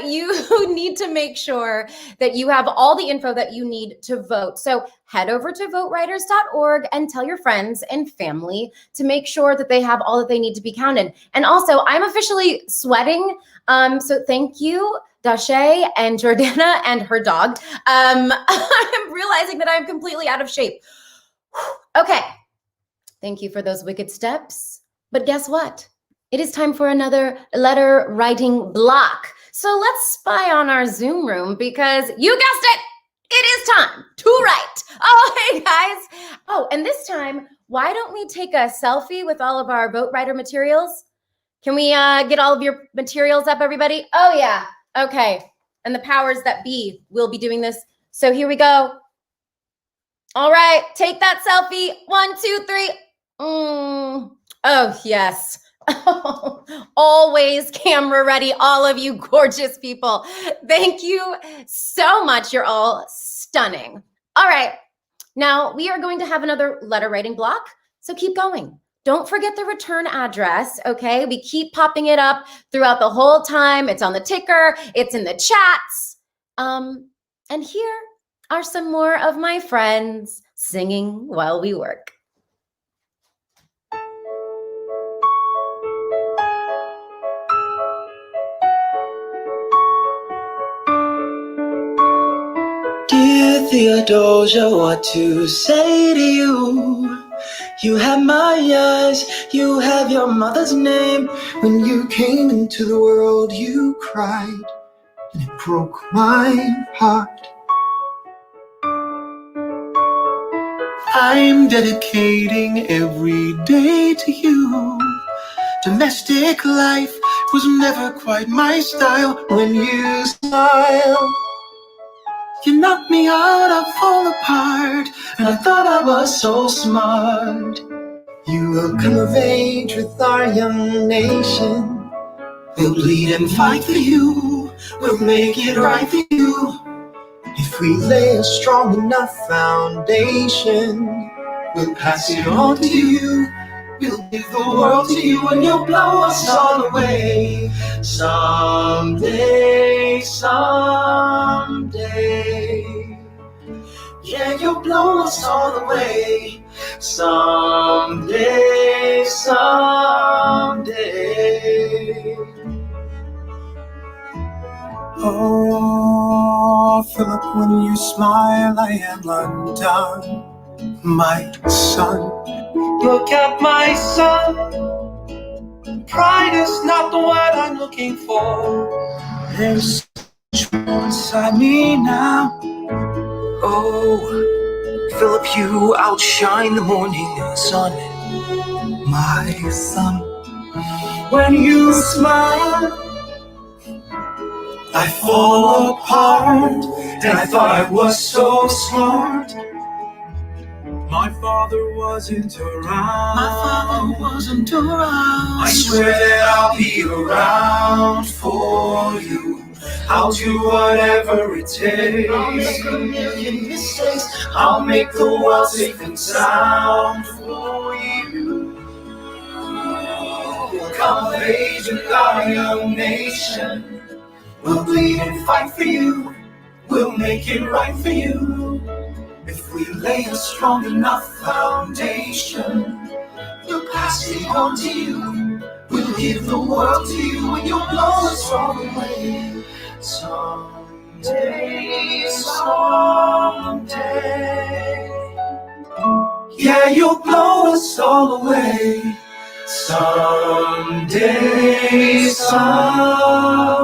you need to make sure that you have all the info that you need to vote. So head over to VoteRiders.org and tell your friends and family to make sure that they have all that they need to be counted. And also, I'm officially sweating. So thank you, Dashe and Jordana and her dog. I am realizing that I'm completely out of shape. Okay. Thank you for those wicked steps. But guess what? It is time for another letter writing block. So let's spy on our Zoom room because you guessed it. It is time to write. Oh, hey guys. Oh, and this time, why don't we take a selfie with all of our VoteRider materials? Can we get all of your materials up, everybody? Oh yeah. Okay. And the powers that be will be doing this. So here we go. All right. Take that selfie. 1, 2, 3. Oh, yes. Always camera ready, all of you gorgeous people. Thank you so much. You're all stunning. All right. Now we are going to have another letter writing block. So keep going. Don't forget the return address. Okay. We keep popping it up throughout the whole time. It's on the ticker. It's in the chats. And here are some more of my friends singing while we work. Dear Theodosia, what to say to you? You have my eyes, you have your mother's name. When you came into the world, you cried, and it broke my heart. I'm dedicating every day to you. Domestic life was never quite my style. When you smile, you knock me out, I fall apart, and I thought I was so smart. You will come of age with our young nation. We'll bleed and fight for you. We'll make it right for you. If we lay a strong enough foundation, we'll pass it on to you. We'll give the world to you, and you'll blow us all away. Someday, someday. Yeah, you'll blow us all away. Someday, someday. Oh, Philip, when you smile, I am undone. My son, look at my son. Pride is not the word I'm looking for. There's so much more inside me now. Oh, Philip, you outshine the morning sun. My son, when you smile, I fall apart, and I thought I was so smart. My father wasn't around. I swear that I'll be around for you. I'll do whatever it takes. I'll make a million mistakes. I'll make the world safe and sound for you. We'll come of age with our young nation. We'll bleed and fight for you. We'll make it right for you. If we lay a strong enough foundation, we'll pass it on to you. We'll give the world to you, and you'll blow us all away. Someday, someday. Yeah, you'll blow us all away. Someday, someday.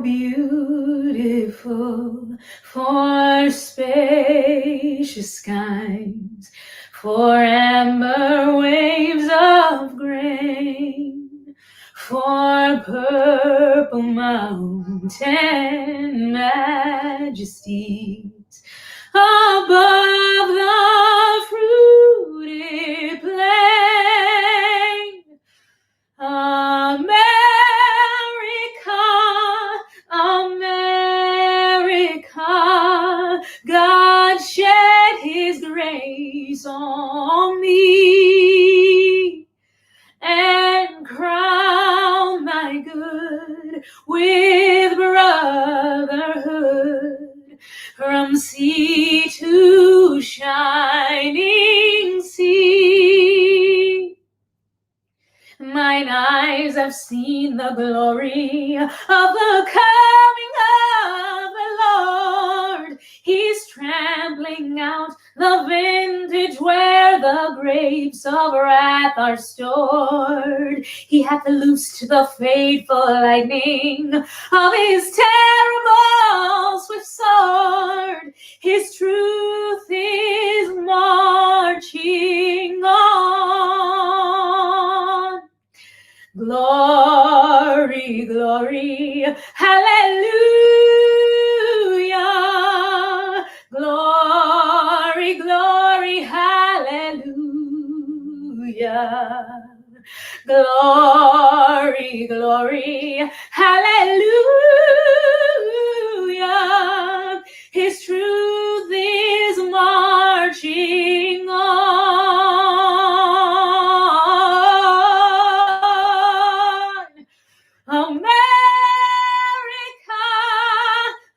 beautiful for spacious skies, for amber waves of grain, for purple mountain majesties, above the fruited plain. America, America, God shed his grace on me and crown my good with brotherhood from sea to shining sea. Mine eyes have seen the glory of the coming of the Lord. He's trampling out the vintage where the grapes of wrath are stored. He hath loosed the fateful lightning of his terrible swift sword. His truth is marching on. Glory, glory, hallelujah. Glory, glory, hallelujah. Glory, glory, hallelujah. His truth is marching on. America,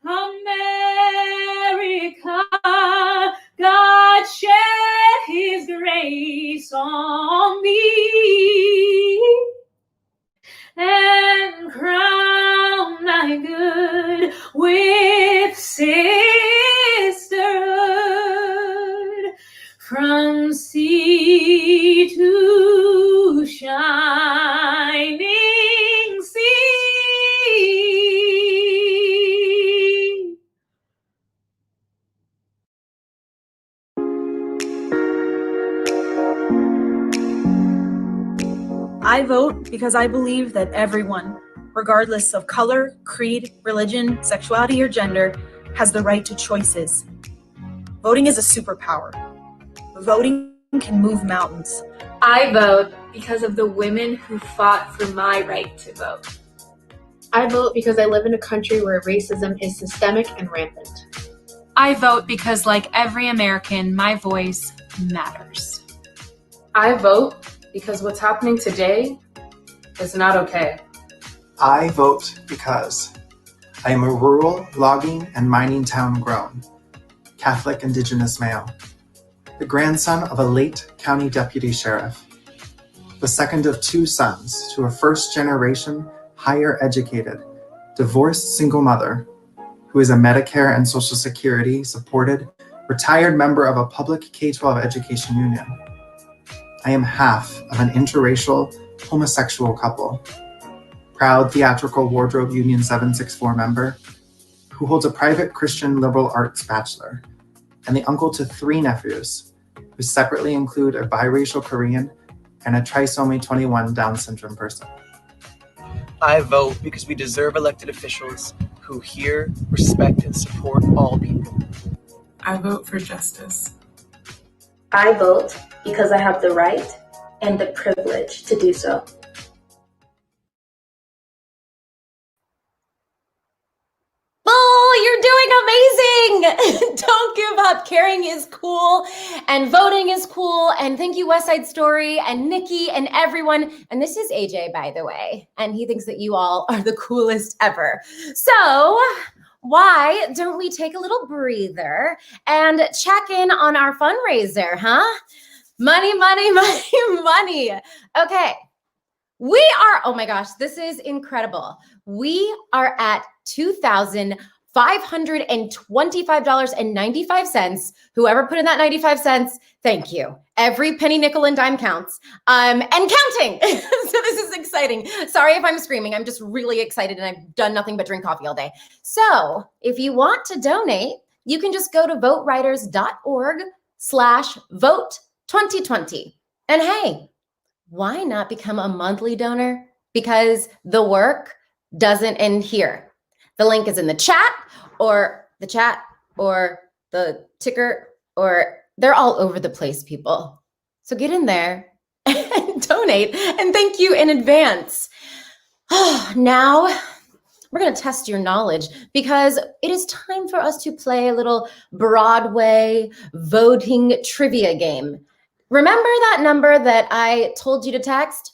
America, God shed his grace on me and crown my good with sisterhood from sea to shining sea. I vote because I believe that everyone, regardless of color, creed, religion, sexuality, or gender, has the right to choices. Voting is a superpower. Voting can move mountains. I vote because of the women who fought for my right to vote. I vote because I live in a country where racism is systemic and rampant. I vote because, like every American, my voice matters. I vote because what's happening today is not okay. I vote because I am a rural logging and mining town grown, Catholic Indigenous male, the grandson of a late county deputy sheriff, the second of two sons to a first-generation, higher educated, divorced single mother who is a Medicare and Social Security supported retired member of a public K-12 education union. I am half of an interracial homosexual couple, proud Theatrical Wardrobe Union 764 member who holds a private Christian liberal arts bachelor, and the uncle to 3 nephews who separately include a biracial Korean and a trisomy 21 Down syndrome person. I vote because we deserve elected officials who hear, respect, and support all people. I vote for justice. I vote because I have the right and the privilege to do so. Oh, you're doing amazing. Don't give up. Caring is cool and voting is cool. And thank you, West Side Story and Nikki and everyone. And this is AJ, by the way. And he thinks that you all are the coolest ever. So why don't we take a little breather and check in on our fundraiser, huh? Money, money, money, money. Okay. We are, oh my gosh, this is incredible. We are at $2,500 $525.95. Whoever put in that 95 cents, thank you. Every penny, nickel, and dime counts. And counting. So this is exciting. Sorry if I'm screaming. I'm just really excited and I've done nothing but drink coffee all day. So if you want to donate, you can just go to voteriders.org/vote2020. And hey, why not become a monthly donor? Because the work doesn't end here. The link is in the chat or the ticker, or they're all over the place, people. So get in there and donate. And thank you in advance. Now, we're going to test your knowledge because it is time for us to play a little Broadway voting trivia game. Remember that number that I told you to text?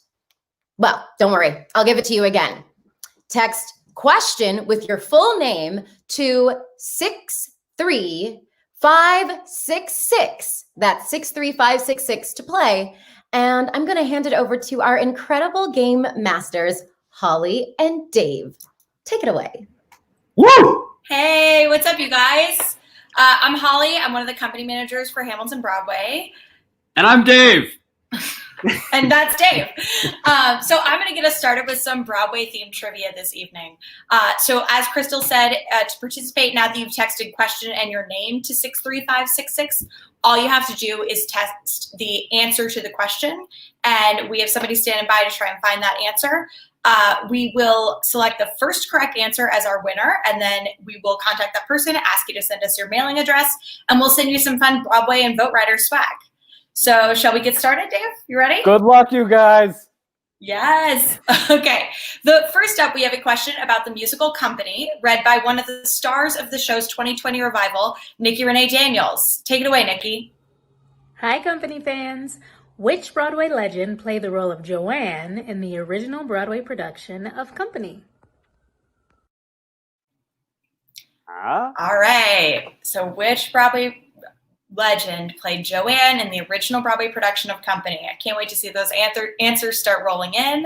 Well, don't worry. I'll give it to you again. Text question with your full name to 63566. That's 63566 to play. And I'm going to hand it over to our incredible game masters, Holly and Dave. Take it away. Woo! Hey, what's up, you guys? I'm Holly. I'm one of the company managers for Hamilton Broadway. And I'm Dave. And that's Dave. So I'm going to get us started with some Broadway-themed trivia this evening. So as Krystal said, to participate, now that you've texted question and your name to 63566, all you have to do is text the answer to the question, and we have somebody standing by to try and find that answer. We will select the first correct answer as our winner, and then we will contact that person, ask you to send us your mailing address, and we'll send you some fun Broadway and VoteRiders swag. So shall we get started, Dave? You ready? Good luck, you guys. Yes. Okay. The first up, we have a question about the musical Company, read by one of the stars of the show's 2020 revival, Nikki Renee Daniels. Take it away, Nikki. Hi, Company fans. Which Broadway legend played the role of Joanne in the original Broadway production of Company? All right. So which Broadway legend played Joanne in the original Broadway production of Company? I can't wait to see those answers start rolling in.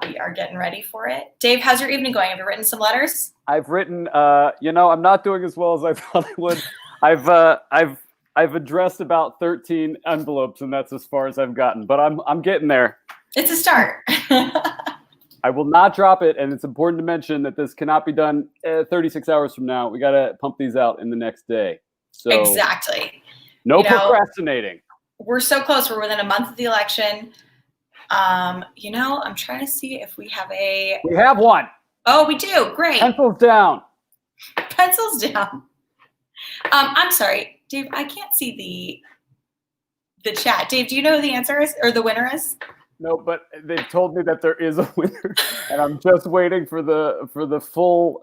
We are getting ready for it. Dave, how's your evening going? Have you written some letters? I've written, I'm not doing as well as I thought I would. I've addressed about 13 envelopes, and that's as far as I've gotten. But I'm getting there. It's a start. I will not drop it, and it's important to mention that this cannot be done 36 hours from now. We got to pump these out in the next day. So exactly. No procrastinating. We're so close. We're within a month of the election. I'm trying to see if we have We have one. Oh, we do. Great. Pencils down. Pencils down. I'm sorry, Dave. I can't see the chat. Dave, do you know who the answer is or the winner is? No, but they've told me that there is a winner, and I'm just waiting for the full.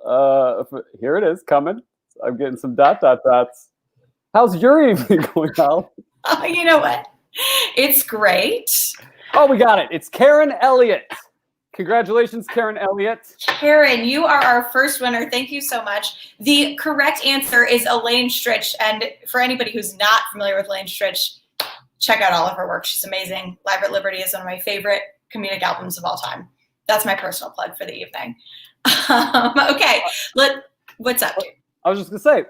Here it is coming. I'm getting some dots. How's your evening going, Al? Oh, you know what? It's great. Oh, we got it. It's Karen Elliott. Congratulations, Karen Elliott. Karen, you are our first winner. Thank you so much. The correct answer is Elaine Stritch. And for anybody who's not familiar with Elaine Stritch, check out all of her work. She's amazing. Live at Liberty is one of my favorite comedic albums of all time. That's my personal plug for the evening. Okay, what's up, dude? I was just gonna say,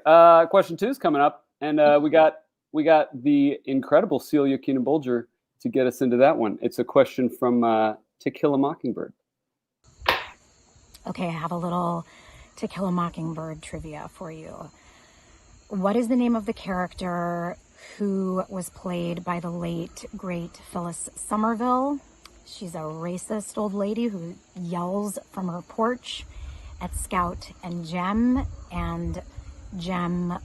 question 2 is coming up, and we got the incredible Celia Keenan Bolger to get us into that one. It's a question from To Kill a Mockingbird. Okay, I have a little To Kill a Mockingbird trivia for you. What is the name of the character who was played by the late, great Phyllis Somerville? She's a racist old lady who yells from her porch at Scout and Jem, and Jem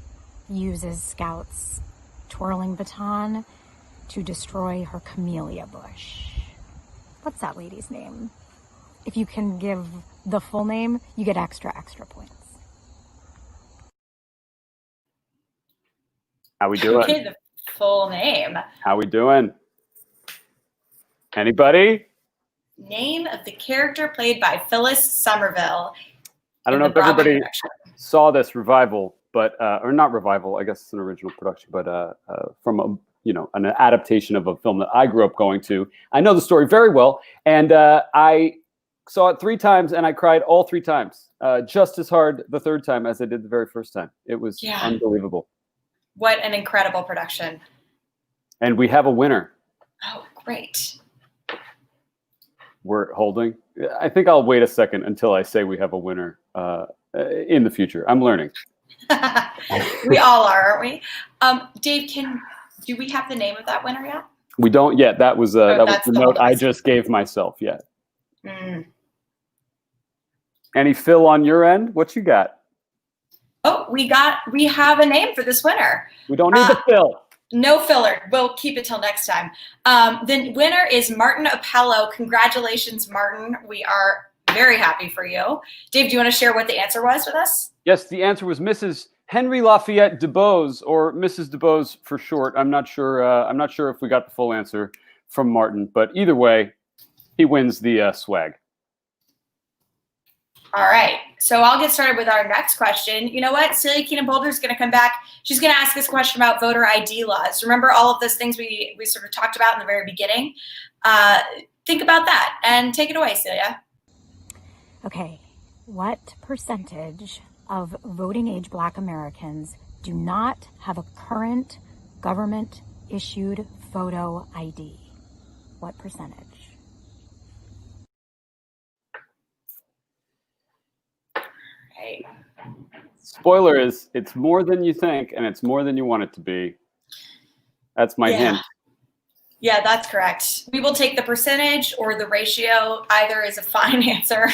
uses Scout's twirling baton to destroy her camellia bush. What's that lady's name? If you can give the full name, you get extra points. How we doing? Okay, the full name. How we doing? Anybody? Name of the character played by Phyllis Somerville. I don't know if everybody saw this revival, but or not revival. I guess it's an original production, but from an adaptation of a film that I grew up going to. I know the story very well, and I saw it 3 times, and I cried all 3 times, just as hard the 3rd time as I did the very first time. It was unbelievable. What an incredible production. And we have a winner. Oh, great. We're holding. I think I'll wait a second until I say we have a winner in the future. I'm learning. We all are, aren't we? Dave, do we have the name of that winner yet? We don't yet. That was the note I just gave myself. Yeah. Mm. Any fill on your end? What you got? Oh, we have a name for this winner. We don't need the fill. No filler. We'll keep it till next time. The winner is Martin Appello. Congratulations, Martin. We are very happy for you. Dave, do you want to share what the answer was with us? Yes, the answer was Mrs. Henry Lafayette DeBose, or Mrs. DeBose for short. I'm not sure if we got the full answer from Martin, but either way, he wins the swag. All right, so I'll get started with our next question. You know what? Celia Keenan Boulder is going to come back. She's going to ask us a question about voter ID laws. Remember all of those things we sort of talked about in the very beginning? Think about that and take it away, Celia. Okay, what percentage of voting age Black Americans do not have a current government-issued photo ID? What percentage? Right. Spoiler is it's more than you think, and it's more than you want it to be. That's my hint. Yeah, that's correct. We will take the percentage or the ratio. Either is a fine answer.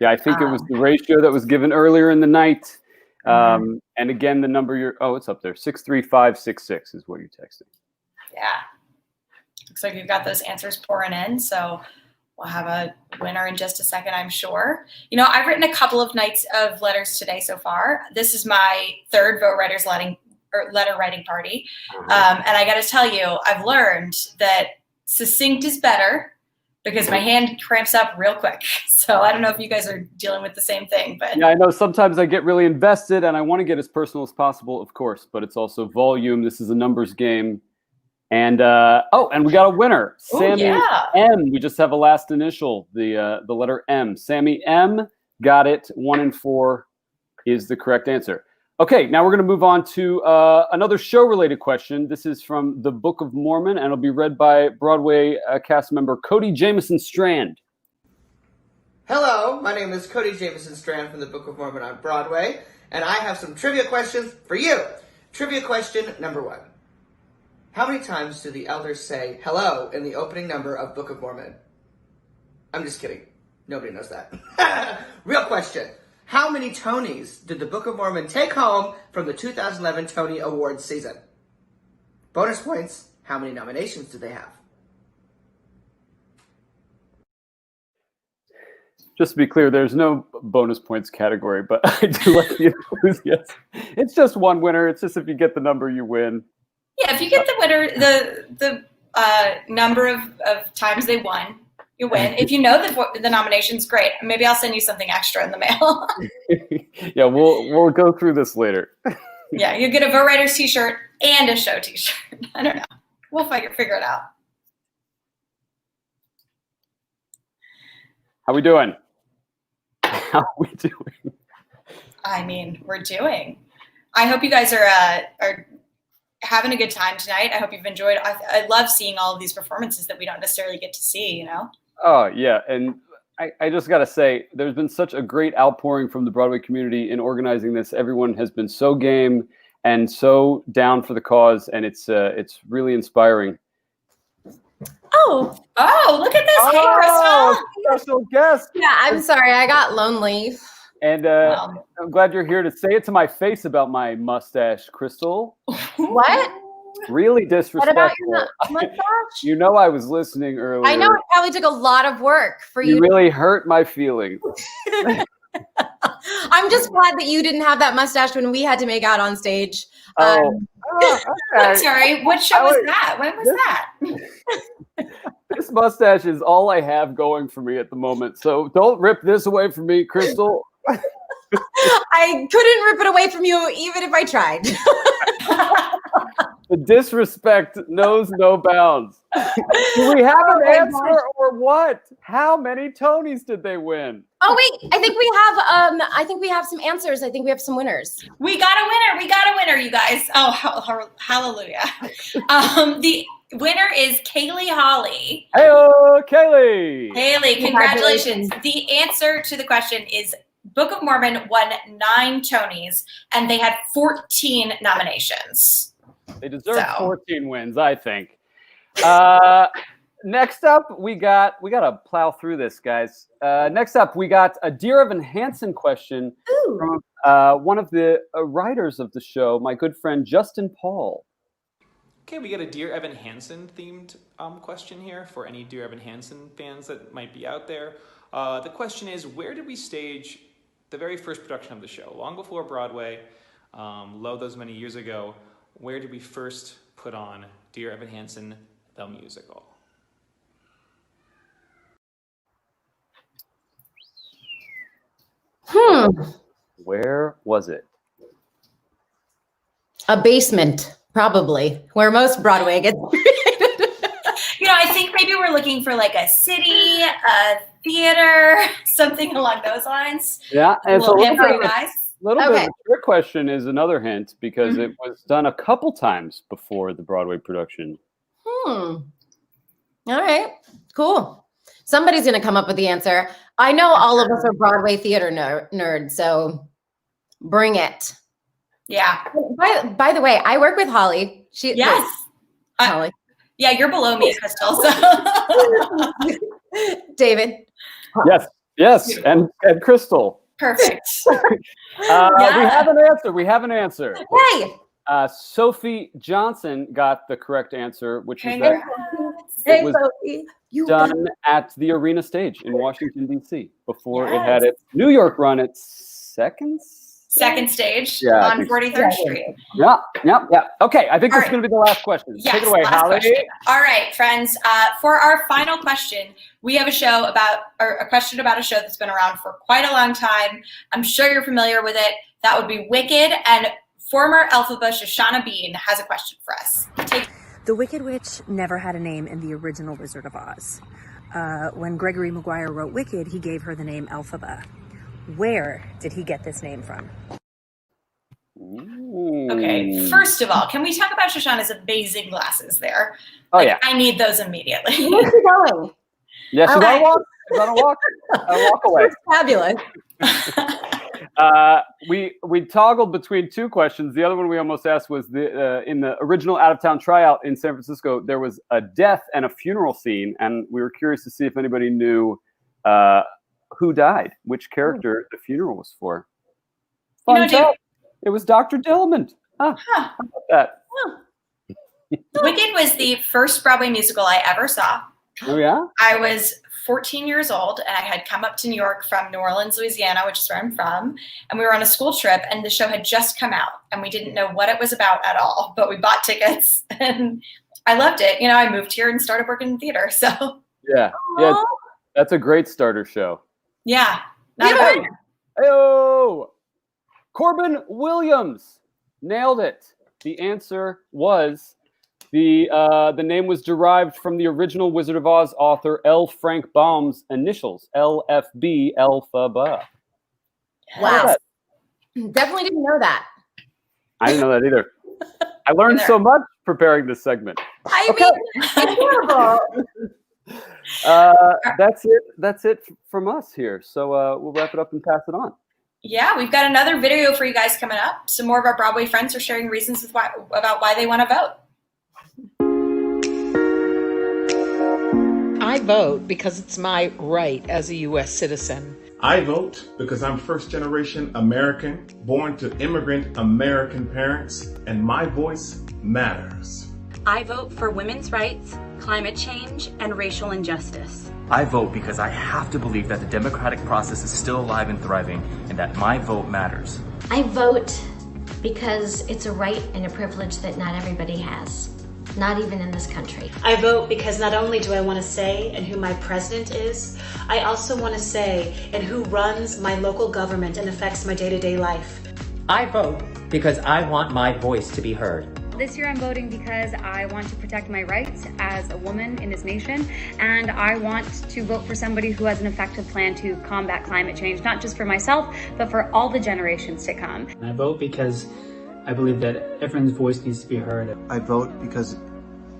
Yeah, I think it was the ratio that was given earlier in the night. And again, the number it's up there. 63566 is what you're texting. Yeah. Looks like we've got those answers pouring in. So we'll have a winner in just a second, I'm sure. You know, I've written a couple of nights of letters today so far. This is my 3rd VoteRiders letter writing party. And I got to tell you, I've learned that succinct is better because my hand cramps up real quick. So I don't know if you guys are dealing with the same thing, but yeah, I know sometimes I get really invested and I want to get as personal as possible, of course, but it's also volume. This is a numbers game. And and we got a winner, Sammy M. We just have a last initial, the letter M. Sammy M got it. 1 and 4 is the correct answer. Okay, now we're going to move on to another show-related question. This is from the Book of Mormon, and it'll be read by Broadway cast member Cody Jamison Strand. Hello, my name is Cody Jamison Strand from the Book of Mormon on Broadway, and I have some trivia questions for you. Trivia question number 1. How many times do the elders say hello in the opening number of Book of Mormon? I'm just kidding. Nobody knows that. Real question. How many Tonys did the Book of Mormon take home from the 2011 Tony Awards season? Bonus points. How many nominations do they have? Just to be clear, there's no bonus points category, but I do like the enthusiasm. It's just one winner. It's just if you get the number, you win. yeah, if you get the winner, the number of times they won, you win. If you know the nomination's great. Maybe I'll send you something extra in the mail. Yeah, we'll go through this later. Yeah, you get a VoteRiders t-shirt and a show t-shirt. I don't know. We'll figure it out. How we doing? How we doing? I mean, we're doing. I hope you guys are having a good time tonight. I hope you've enjoyed. I love seeing all of these performances that we don't necessarily get to see, you know? Oh, yeah. And I just got to say, there's been such a great outpouring from the Broadway community in organizing this. Everyone has been so game and so down for the cause, and it's really inspiring. Oh, look at this. Hey, Krystal. Special guest. Yeah, I'm sorry. I got lonely. And I'm glad you're here to say it to my face about my mustache, Krystal. What? Really disrespectful. What about your mustache? You know I was listening earlier. I know it probably took a lot of work for you. You really hurt my feelings. I'm just glad that you didn't have that mustache when we had to make out on stage. Okay. Sorry, what show was that? When was that? This mustache is all I have going for me at the moment. So don't rip this away from me, Krystal. I couldn't rip it away from you even if I tried. The disrespect knows no bounds. Do we have an answer or what? How many Tonys did they win? Oh wait, I think we have some answers. I think we have some winners. We got a winner, you guys. Oh, hallelujah. The winner is Kaylee Holly. Hey-o, Kaylee. Kaylee, congratulations. The answer to the question is Book of Mormon won 9 Tonys, and they had 14 nominations. They deserve 14 wins, I think. Next up, we got to plow through this, guys. Next up, we got a Dear Evan Hansen question from one of the writers of the show, my good friend Justin Paul. Okay, we got a Dear Evan Hansen themed question here for any Dear Evan Hansen fans that might be out there. The question is, where did we stage the very first production of the show? Long before Broadway, those many years ago, where did we first put on Dear Evan Hansen, the musical? Where was it? A basement, probably, where most Broadway gets. I think maybe we're looking for like a city, a theater, something along those lines. Yeah, and so for you guys. Little bit of a trick question is another hint because it was done a couple times before the Broadway production. All right, cool. Somebody's going to come up with the answer. I know all of us are Broadway theater nerds, so bring it. Yeah. By the way, I work with Holly. Holly. Yeah, you're below me, Krystal. So. David. Yes, and Krystal. Perfect. We have an answer. Hey. Sophie Johnson got the correct answer, which is that it was done at the Arena Stage in Washington, D.C. before it had its New York run at second stage on 43rd Street. Yeah. Okay, I think this is going to be the last question. Yes, take it away, Holly. All right, friends. For our final question, we have a question about a show that's been around for quite a long time. I'm sure you're familiar with it. That would be Wicked, and former Elphaba Shoshana Bean has a question for us. The Wicked Witch never had a name in the original Wizard of Oz. When Gregory Maguire wrote Wicked, he gave her the name Elphaba. Where did he get this name from? Okay, first of all, can we talk about Shoshana's amazing glasses there? Yeah. I need those immediately. Where's he going? Yes, you want to walk? You want to walk? Walk away. It's fabulous. We toggled between two questions. The other one we almost asked was in the original out-of-town tryout in San Francisco, there was a death and a funeral scene, and we were curious to see if anybody knew who died, which character the funeral was for. It was Dr. Dillman. How about that? Wicked was the first Broadway musical I ever saw. Oh, yeah? I was 14 years old, and I had come up to New York from New Orleans, Louisiana, which is where I'm from, and we were on a school trip, and the show had just come out, and we didn't know what it was about at all, but we bought tickets, and I loved it. I moved here and started working in theater, so. Yeah, that's a great starter show. Yeah. Hey-o! Corbin Williams nailed it. The answer was the name was derived from the original Wizard of Oz author L. Frank Baum's initials, LFB, Elphaba. Wow. Definitely didn't know that. I didn't know that either. I learned so much preparing this segment. It's horrible. That's it from us here. So we'll wrap it up and pass it on. Yeah, we've got another video for you guys coming up. Some more of our Broadway friends are sharing reasons about why they want to vote. I vote because it's my right as a U.S. citizen. I vote because I'm first-generation American, born to immigrant American parents, and my voice matters. I vote for women's rights, climate change, and racial injustice. I vote because I have to believe that the democratic process is still alive and thriving, and that my vote matters. I vote because it's a right and a privilege that not everybody has, not even in this country. I vote because not only do I want to say in who my president is, I also want to say in who runs my local government and affects my day-to-day life. I vote because I want my voice to be heard. This year I'm voting because I want to protect my rights as a woman in this nation, and I want to vote for somebody who has an effective plan to combat climate change, not just for myself, but for all the generations to come. And I vote because I believe that everyone's voice needs to be heard. I vote because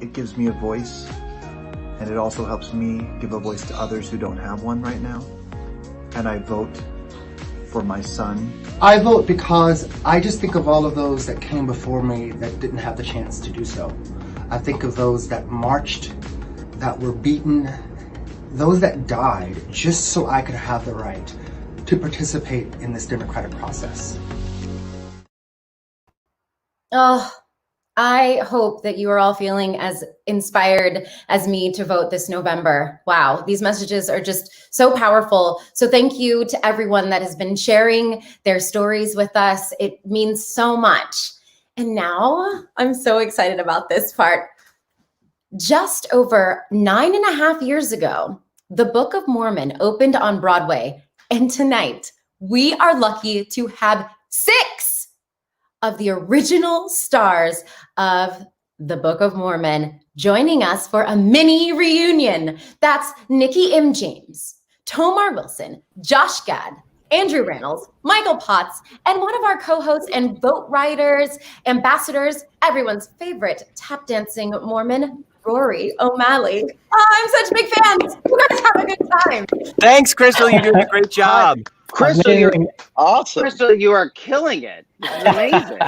it gives me a voice, and it also helps me give a voice to others who don't have one right now. And I vote for my son. I vote because I just think of all of those that came before me that didn't have the chance to do so. I think of those that marched, that were beaten, those that died just so I could have the right to participate in this democratic process. Oh, I hope that you are all feeling as inspired as me to vote this November. Wow, these messages are just so powerful. So thank you to everyone that has been sharing their stories with us. It means so much. And now I'm so excited about this part. Just over 9.5 years ago, the Book of Mormon opened on Broadway. And tonight, we are lucky to have 6 of the original stars of the Book of Mormon joining us for a mini reunion. That's Nikki M. James, Tommar Wilson, Josh Gad, Andrew Rannells, Michael Potts, and one of our co-hosts and VoteRiders ambassadors, everyone's favorite tap dancing Mormon, Rory O'Malley. Oh, I'm such big fans. You guys have a good time. Thanks, Krystal. You're doing a great job. Krystal, you're awesome. Krystal, you are killing it. This is amazing.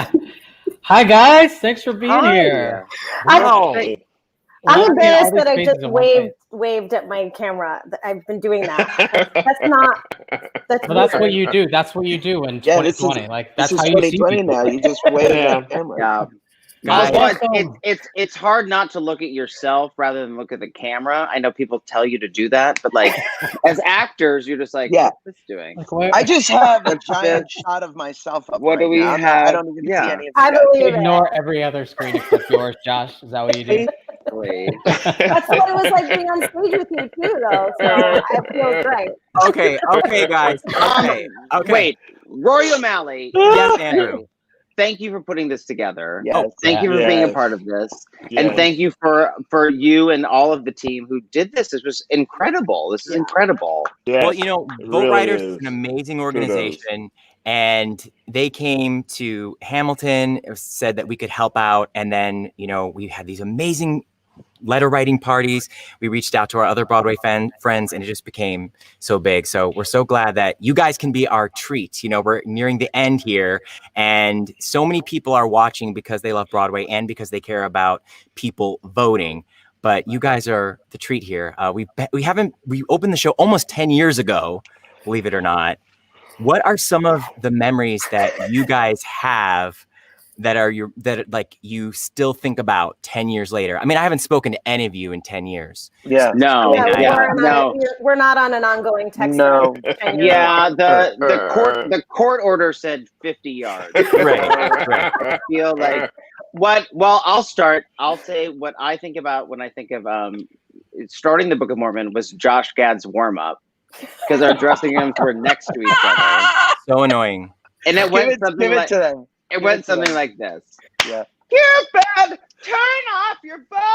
Hi, guys. Thanks for being here. I'm embarrassed that I just waved at my camera. I've been doing that. That's That's what you do. That's what you do in 2020. That's how you see people. Now. You just wave at the camera. Yeah. Guys, it's hard not to look at yourself rather than look at the camera. I know people tell you to do that, but as actors, you're just what's this doing? I just have a giant shot of myself up. What do we have? I don't even see any of I believe Ignore every other screen except yours, Josh. Is that what you do? That's what it was like being on stage with you too, though. So it feels great. Okay, guys. Okay. Wait, Rory O'Malley. Yes, Andrew. Thank you for putting this together. Yes. Thank you for being a part of this. Yes. And thank you for you and all of the team who did this. This was incredible. This is incredible. Yes, well, VoteRiders is an amazing organization. And they came to Hamilton, said that we could help out. And then, we had these amazing letter writing parties. We reached out to our other Broadway friends, and it just became so big. So we're so glad that you guys can be our treat. We're nearing the end here, and so many people are watching because they love Broadway and because they care about people voting. But you guys are the treat here. We opened the show almost 10 years ago, believe it or not. What are some of the memories that you guys have that you still think about 10 years later? I mean, I haven't spoken to any of you in 10 years. Yeah. No. We're not on an ongoing text. No. Yeah. The court order said 50 yards. Right. I feel like well, I'll start. I'll say what I think about when I think of starting the Book of Mormon was Josh Gad's warm up, because our dressing rooms were next to each other. So annoying. And it went something like this. Yeah. Cupid, turn off your bow.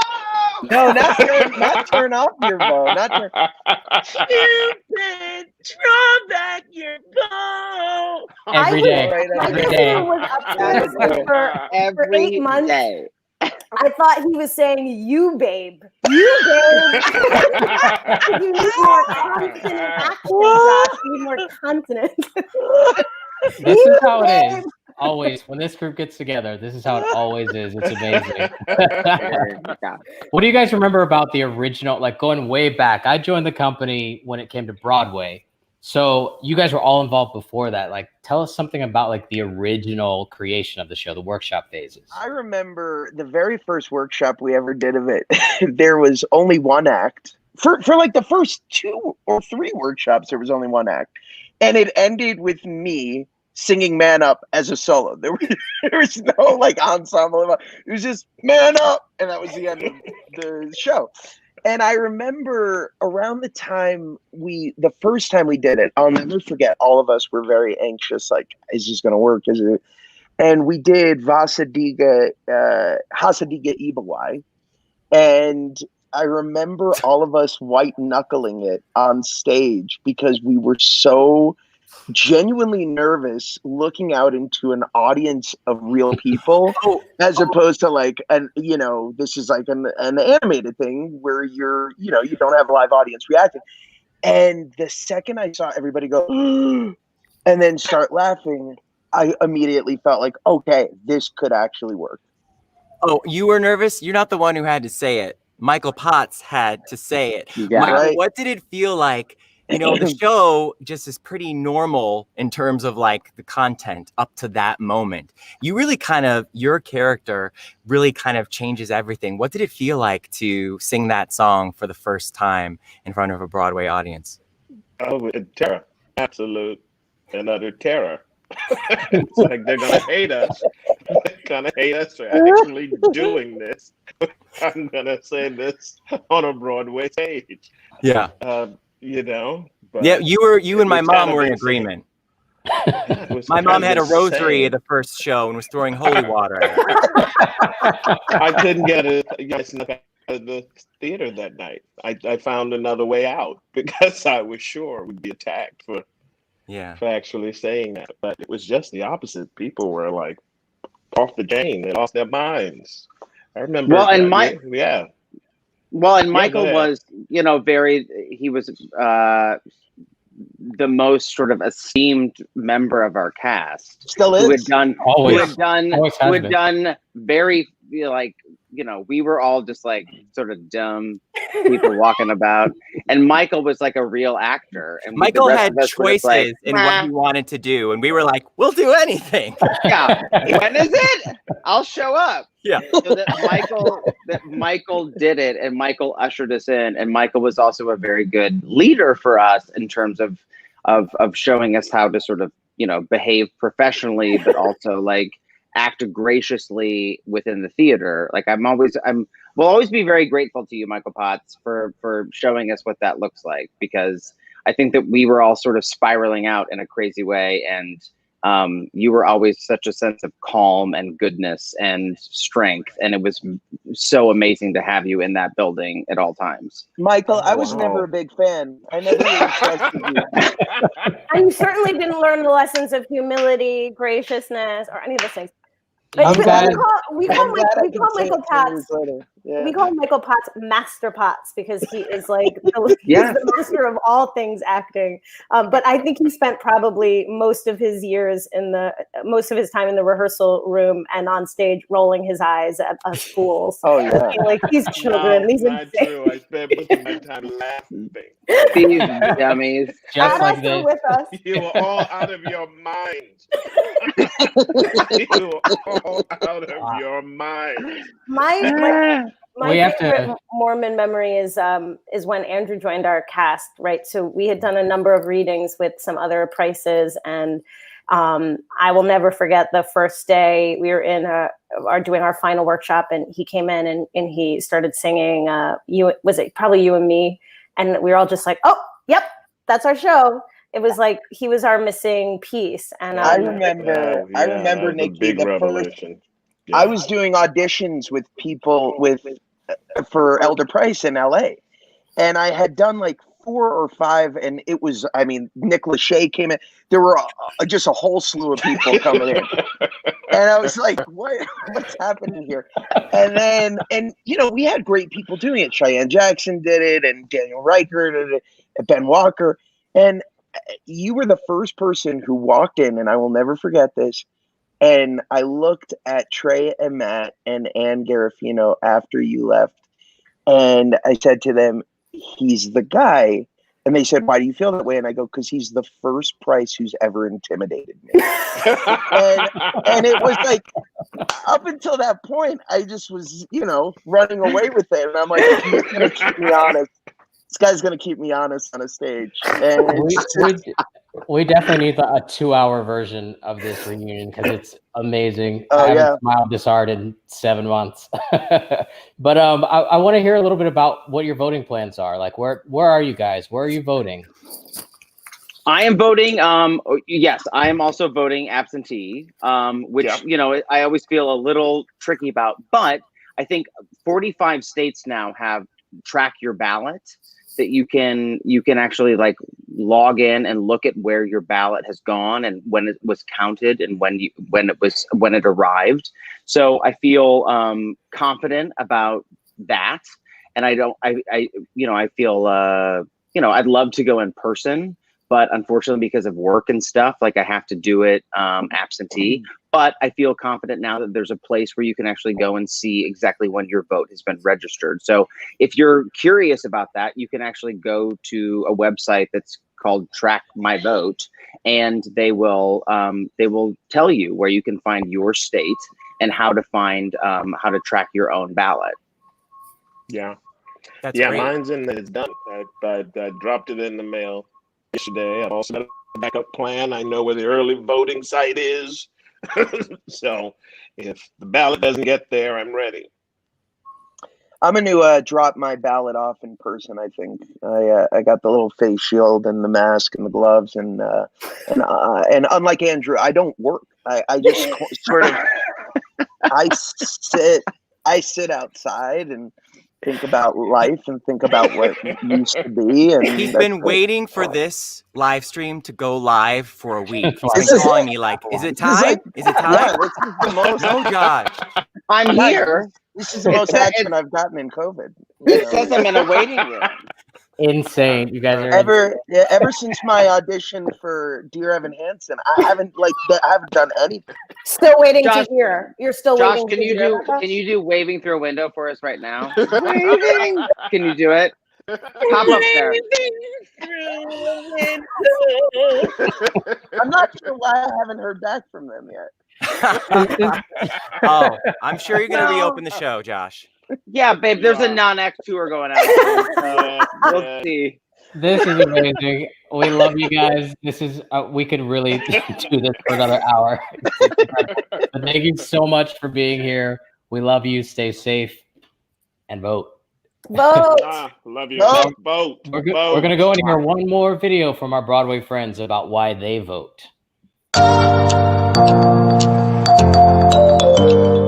No, not turn off your bow. Cupid, draw back your bow. Every day. For 8 months. I thought he was saying, "You babe, you babe." You need more consonant action, Josh. You need more consonant. This is how it is. Always, when this group gets together, this is how it always is. It's amazing. What do you guys remember about the original, going way back? I joined the company when it came to Broadway. So you guys were all involved before that. Tell us something about the original creation of the show, the workshop phases. I remember the very first workshop we ever did of it. There was only one act. For the first 2 or 3 workshops, there was only one act. And it ended with me singing Man Up as a solo. There was no ensemble. It was just Man Up. And that was the end of the show. And I remember around the time the first time we did it, I'll never forget, all of us were very anxious. Is this going to work? and we did Hasadiga Ibawai, and I remember all of us white knuckling it on stage because we were so genuinely nervous looking out into an audience of real people as opposed to like this is like an animated thing where you don't have a live audience reacting. And the second I saw everybody go and then start laughing, I immediately felt like, okay, this could actually work. Oh, you were nervous? You're not the one who had to say it. Michael Potts had to say it. Yeah. Michael, Right. what did it feel like? The show just is pretty normal in terms of like the content up to that moment. You really your character really kind of changes everything. What did it feel like to sing that song for the first time in front of a Broadway audience? Oh, terror. Absolute and utter terror. It's like they're going to hate us. They're going to hate us for actually doing this. I'm going to say this on a Broadway stage. Yeah. But yeah, you and my mom were in agreement. My mom had a rosary at the first show and was throwing holy water at it. I couldn't get a snuck out of the theater that night. I found another way out because I was sure we'd be attacked for actually saying that. But it was just the opposite. People were like off the chain. They lost their minds. I remember. Well, and Michael ahead. was, he was the most sort of esteemed member of our cast. Still is. Who had done very, we were all just like sort of dumb people walking about. And Michael was like a real actor. And Michael had choices in what he wanted to do. And we were like, we'll do anything. Yeah. When is it? I'll show up. Yeah. So that Michael did it, and Michael ushered us in, and Michael was also a very good leader for us in terms of showing us how to sort of, behave professionally, but also like act graciously within the theater. Like we'll always be very grateful to you, Michael Potts, for showing us what that looks like, because I think that we were all sort of spiraling out in a crazy way, and you were always such a sense of calm and goodness and strength, and it was so amazing to have you in that building at all times. Michael, I was never a big fan. I never really trusted you. And you certainly didn't learn the lessons of humility, graciousness, or any of those things. But we call Michael Potts. Yeah. We call Michael Potts Master Potts because he is like he's the master of all things acting. But I think he spent probably most of his time in the rehearsal room and on stage rolling his eyes at us fools. Oh yeah, like these children, these not true. I spent most of my time laughing. These dummies. Just like this. With us. You were all out of your mind. You were all out of your mind. My favorite Mormon memory is when Andrew joined our cast, right? So we had done a number of readings with some other prices, and I will never forget the first day we were doing our final workshop, and he came in and he started singing probably You and Me, and we were all just like, oh, yep, that's our show. It was like he was our missing piece, and I remember Nikki, the revelation. first. Yeah. I was doing auditions with people for Elder Price in LA, and I had done like 4 or 5, and it was, Nick Lachey came in. There were just a whole slew of people coming in, and I was like, what's happening here? And we had great people doing it. Cheyenne Jackson did it, and Daniel Riker did it, and Ben Walker, and you were the first person who walked in, and I will never forget this. And I looked at Trey and Matt and Ann Garofino after you left, and I said to them, he's the guy. And they said, why do you feel that way? And I go, because he's the first Price who's ever intimidated me. and it was like, up until that point, I just was, running away with it. And I'm like, he's going to keep me honest. This guy's going to keep me honest on a stage. And we definitely need a 2-hour version of this reunion because it's amazing. Oh, I haven't smiled this hard in 7 months. But I want to hear a little bit about what your voting plans are. Like, where are you guys? Where are you voting? I am voting. Yes, I am also voting absentee, which, I always feel a little tricky about. But I think 45 states now have track your ballot, that you can actually like log in and look at where your ballot has gone and when it was counted and when it arrived. So I feel confident about that. And I feel I'd love to go in person, but unfortunately because of work and stuff, like I have to do it absentee. But I feel confident now that there's a place where you can actually go and see exactly when your vote has been registered. So if you're curious about that, you can actually go to a website that's called Track My Vote, and they will tell you where you can find your state and how to find how to track your own ballot. Yeah. That's great. Mine's in there. It's done. I dropped it in the mail yesterday. I've also got a backup plan. I know where the early voting site is. So if the ballot doesn't get there, I'm ready. I'm going to drop my ballot off in person. I think I got the little face shield and the mask and the gloves and unlike Andrew, I don't work. I just sort of I sit outside and think about life and think about what used to be. And he's been waiting for this live stream to go live for a week. He's been calling me like, is it time? Is it time? Yeah, this is the most. Oh God. I'm here. This is the most action I've gotten in COVID. It says I'm in a waiting room. Insane. You guys are ever since my audition for Dear Evan Hansen, I haven't done anything. Still waiting Josh, to hear. You're still Josh, waiting. can you do waving through a window for us right now? Waving. Can you do it? Pop up there. I'm not sure why I haven't heard back from them yet. Oh, I'm sure you're going to reopen the show, Josh. Yeah, babe, there's a non-act tour going out. We'll see. This is amazing. We love you guys. This is we could really do this for another hour. But thank you so much for being here. We love you. Stay safe and vote. Vote. Love you. Vote. We're going to go and hear one more video from our Broadway friends about why they vote.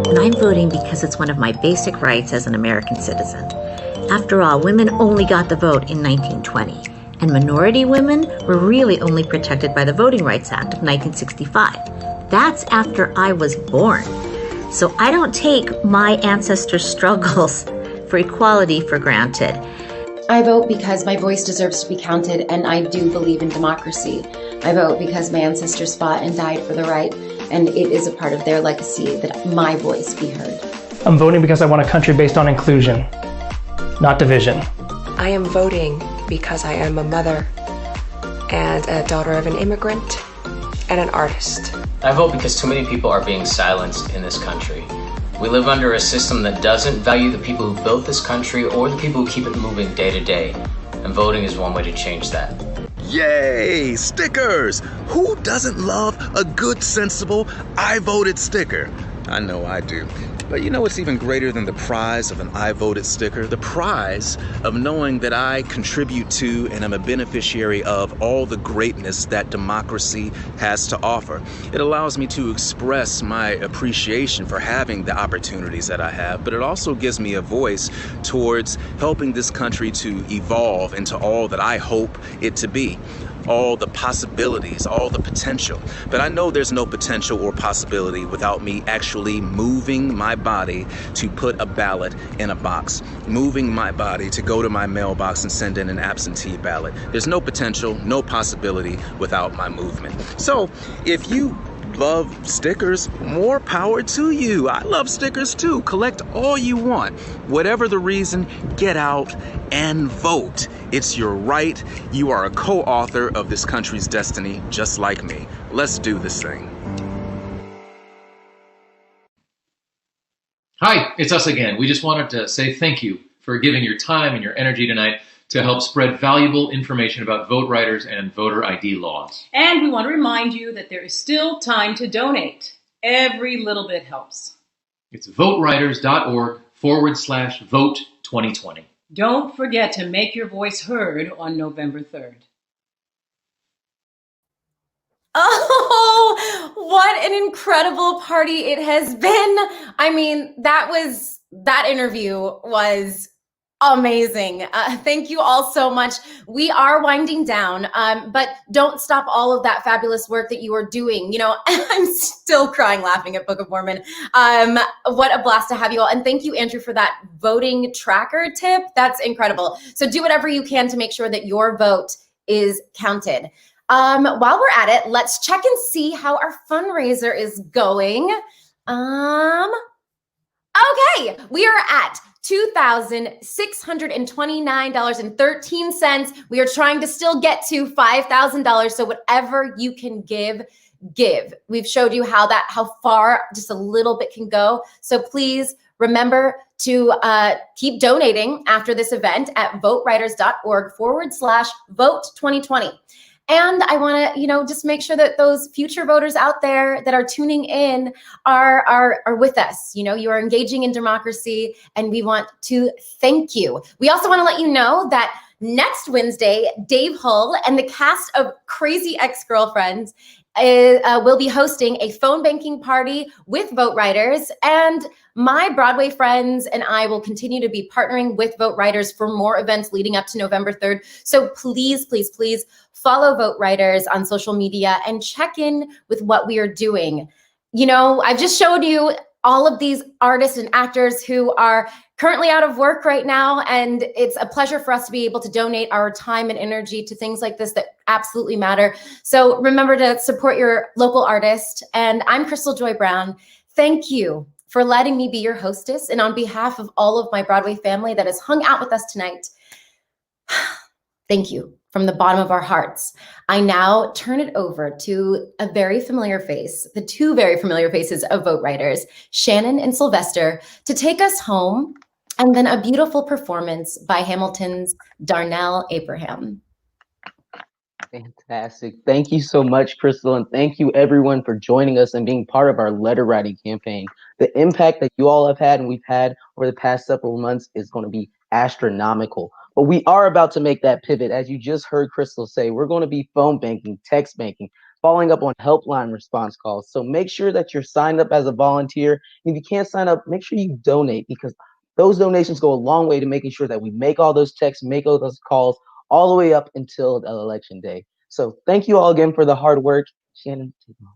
And I'm voting because it's one of my basic rights as an American citizen. After all, women only got the vote in 1920, and minority women were really only protected by the Voting Rights Act of 1965. That's after I was born. So I don't take my ancestors' struggles for equality for granted. I vote because my voice deserves to be counted, and I do believe in democracy. I vote because my ancestors fought and died for the right, and it is a part of their legacy that my voice be heard. I'm voting because I want a country based on inclusion, not division. I am voting because I am a mother and a daughter of an immigrant and an artist. I vote because too many people are being silenced in this country. We live under a system that doesn't value the people who built this country or the people who keep it moving day to day. And voting is one way to change that. Yay, stickers! Who doesn't love a good, sensible, I voted sticker? I know I do. But you know what's even greater than the prize of an I voted sticker? The prize of knowing that I contribute to and am a beneficiary of all the greatness that democracy has to offer. It allows me to express my appreciation for having the opportunities that I have, but it also gives me a voice towards helping this country to evolve into all that I hope it to be. All the possibilities, all the potential. But I know there's no potential or possibility without me actually moving my body to put a ballot in a box, moving my body to go to my mailbox and send in an absentee ballot. There's no potential, no possibility without my movement. So if you love stickers, more power to you. I love stickers too. Collect all you want. Whatever the reason, get out and vote. It's your right. You are a co-author of this country's destiny, just like me. Let's do this thing. Hi, it's us again. We just wanted to say thank you for giving your time and your energy tonight to help spread valuable information about VoteRiders and voter ID laws. And we want to remind you that there is still time to donate. Every little bit helps. It's voteriders.org/vote2020. Don't forget to make your voice heard on November 3rd. Oh, what an incredible party it has been. I mean, that interview was amazing. Thank you all so much. We are winding down, but don't stop all of that fabulous work that you are doing. You know, I'm still crying laughing at Book of Mormon. What a blast to have you all. And thank you, Andrew, for that voting tracker tip. That's incredible. So do whatever you can to make sure that your vote is counted. While we're at it, let's check and see how our fundraiser is going. Okay, we are at $2,629.13. We are trying to still get to $5,000. So whatever you can give. We've showed you how far just a little bit can go. So please remember to keep donating after this event at voteriders.org/vote2020. And I want to, just make sure that those future voters out there that are tuning in are with us. You are engaging in democracy, and we want to thank you. We also want to let you know that next Wednesday, Dave Hull and the cast of Crazy Ex-Girlfriends will be hosting a phone banking party with VoteRiders, and my Broadway friends and I will continue to be partnering with VoteRiders for more events leading up to November 3rd. So please, please, please follow VoteRiders on social media and check in with what we are doing. I've just showed you all of these artists and actors who are currently out of work right now, and it's a pleasure for us to be able to donate our time and energy to things like this that absolutely matter. So remember to support your local artist. And I'm Krystal Joy Brown. Thank you for letting me be your hostess. And on behalf of all of my Broadway family that has hung out with us tonight, thank you from the bottom of our hearts. I now turn it over to a very familiar face, the two very familiar faces of VoteRiders, Shannon and Sylvester, to take us home, and then a beautiful performance by Hamilton's Darnell Abraham. Fantastic. Thank you so much, Krystal, and thank you everyone for joining us and being part of our letter writing campaign. The impact that you all have had and we've had over the past several months is going to be astronomical. But we are about to make that pivot. As you just heard Krystal say, we're going to be phone banking, text banking, following up on helpline response calls. So make sure that you're signed up as a volunteer. If you can't sign up, make sure you donate, because those donations go a long way to making sure that we make all those texts, make all those calls, all the way up until election day. So thank you all again for the hard work. Shannon, take it on.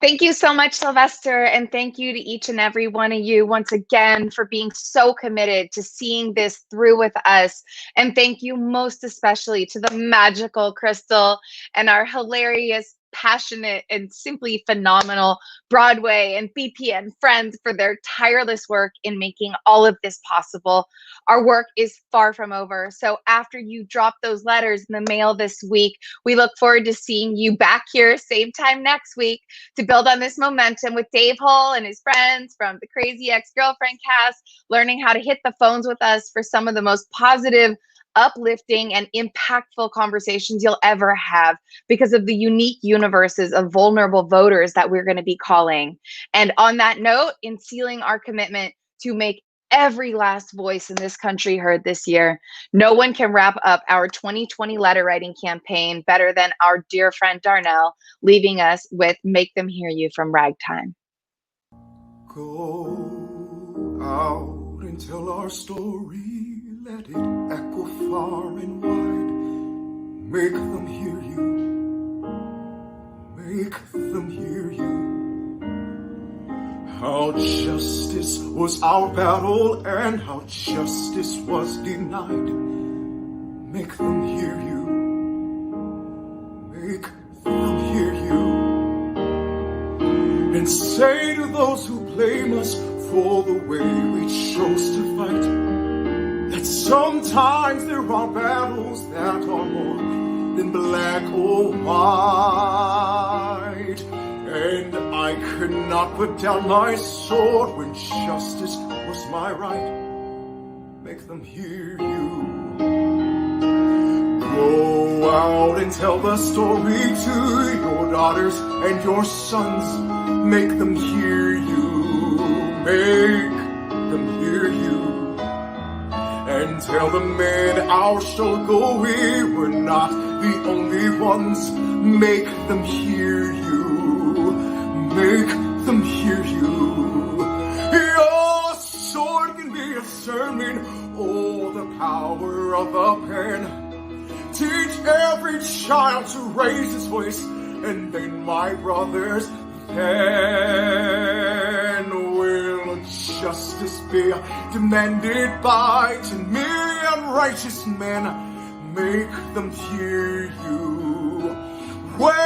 Thank you so much, Sylvester, and thank you to each and every one of you once again for being so committed to seeing this through with us. And thank you most especially to the magical Krystal and our hilarious, passionate, and simply phenomenal Broadway and BPN friends for their tireless work in making all of this possible. Our work is far from over. So after you drop those letters in the mail this week, we look forward to seeing you back here same time next week to build on this momentum with Dave Hull and his friends from the Crazy Ex-Girlfriend cast, learning how to hit the phones with us for some of the most positive, uplifting, and impactful conversations you'll ever have because of the unique universes of vulnerable voters that we're going to be calling. And on that note, in sealing our commitment to make every last voice in this country heard this year, no one can wrap up our 2020 letter writing campaign better than our dear friend Darnell, leaving us with Make Them Hear You from Ragtime. Go out and tell our story. Let it echo far and wide. Make them hear you. Make them hear you. How justice was our battle and how justice was denied. Make them hear you. Make them hear you. And say to those who blame us for the way we chose to fight, that sometimes there are battles that are more than black or white. And I could not put down my sword when justice was my right. Make them hear you. Go out and tell the story to your daughters and your sons. Make them hear you. Make them hear you. And tell the men our struggle we were not the only ones. Make them hear you. Make them hear you. Your sword can be a sermon. Oh, the power of the pen. Teach every child to raise his voice, and then, my brothers, then will justice be demanded by 10 million righteous men. Make them hear you. Where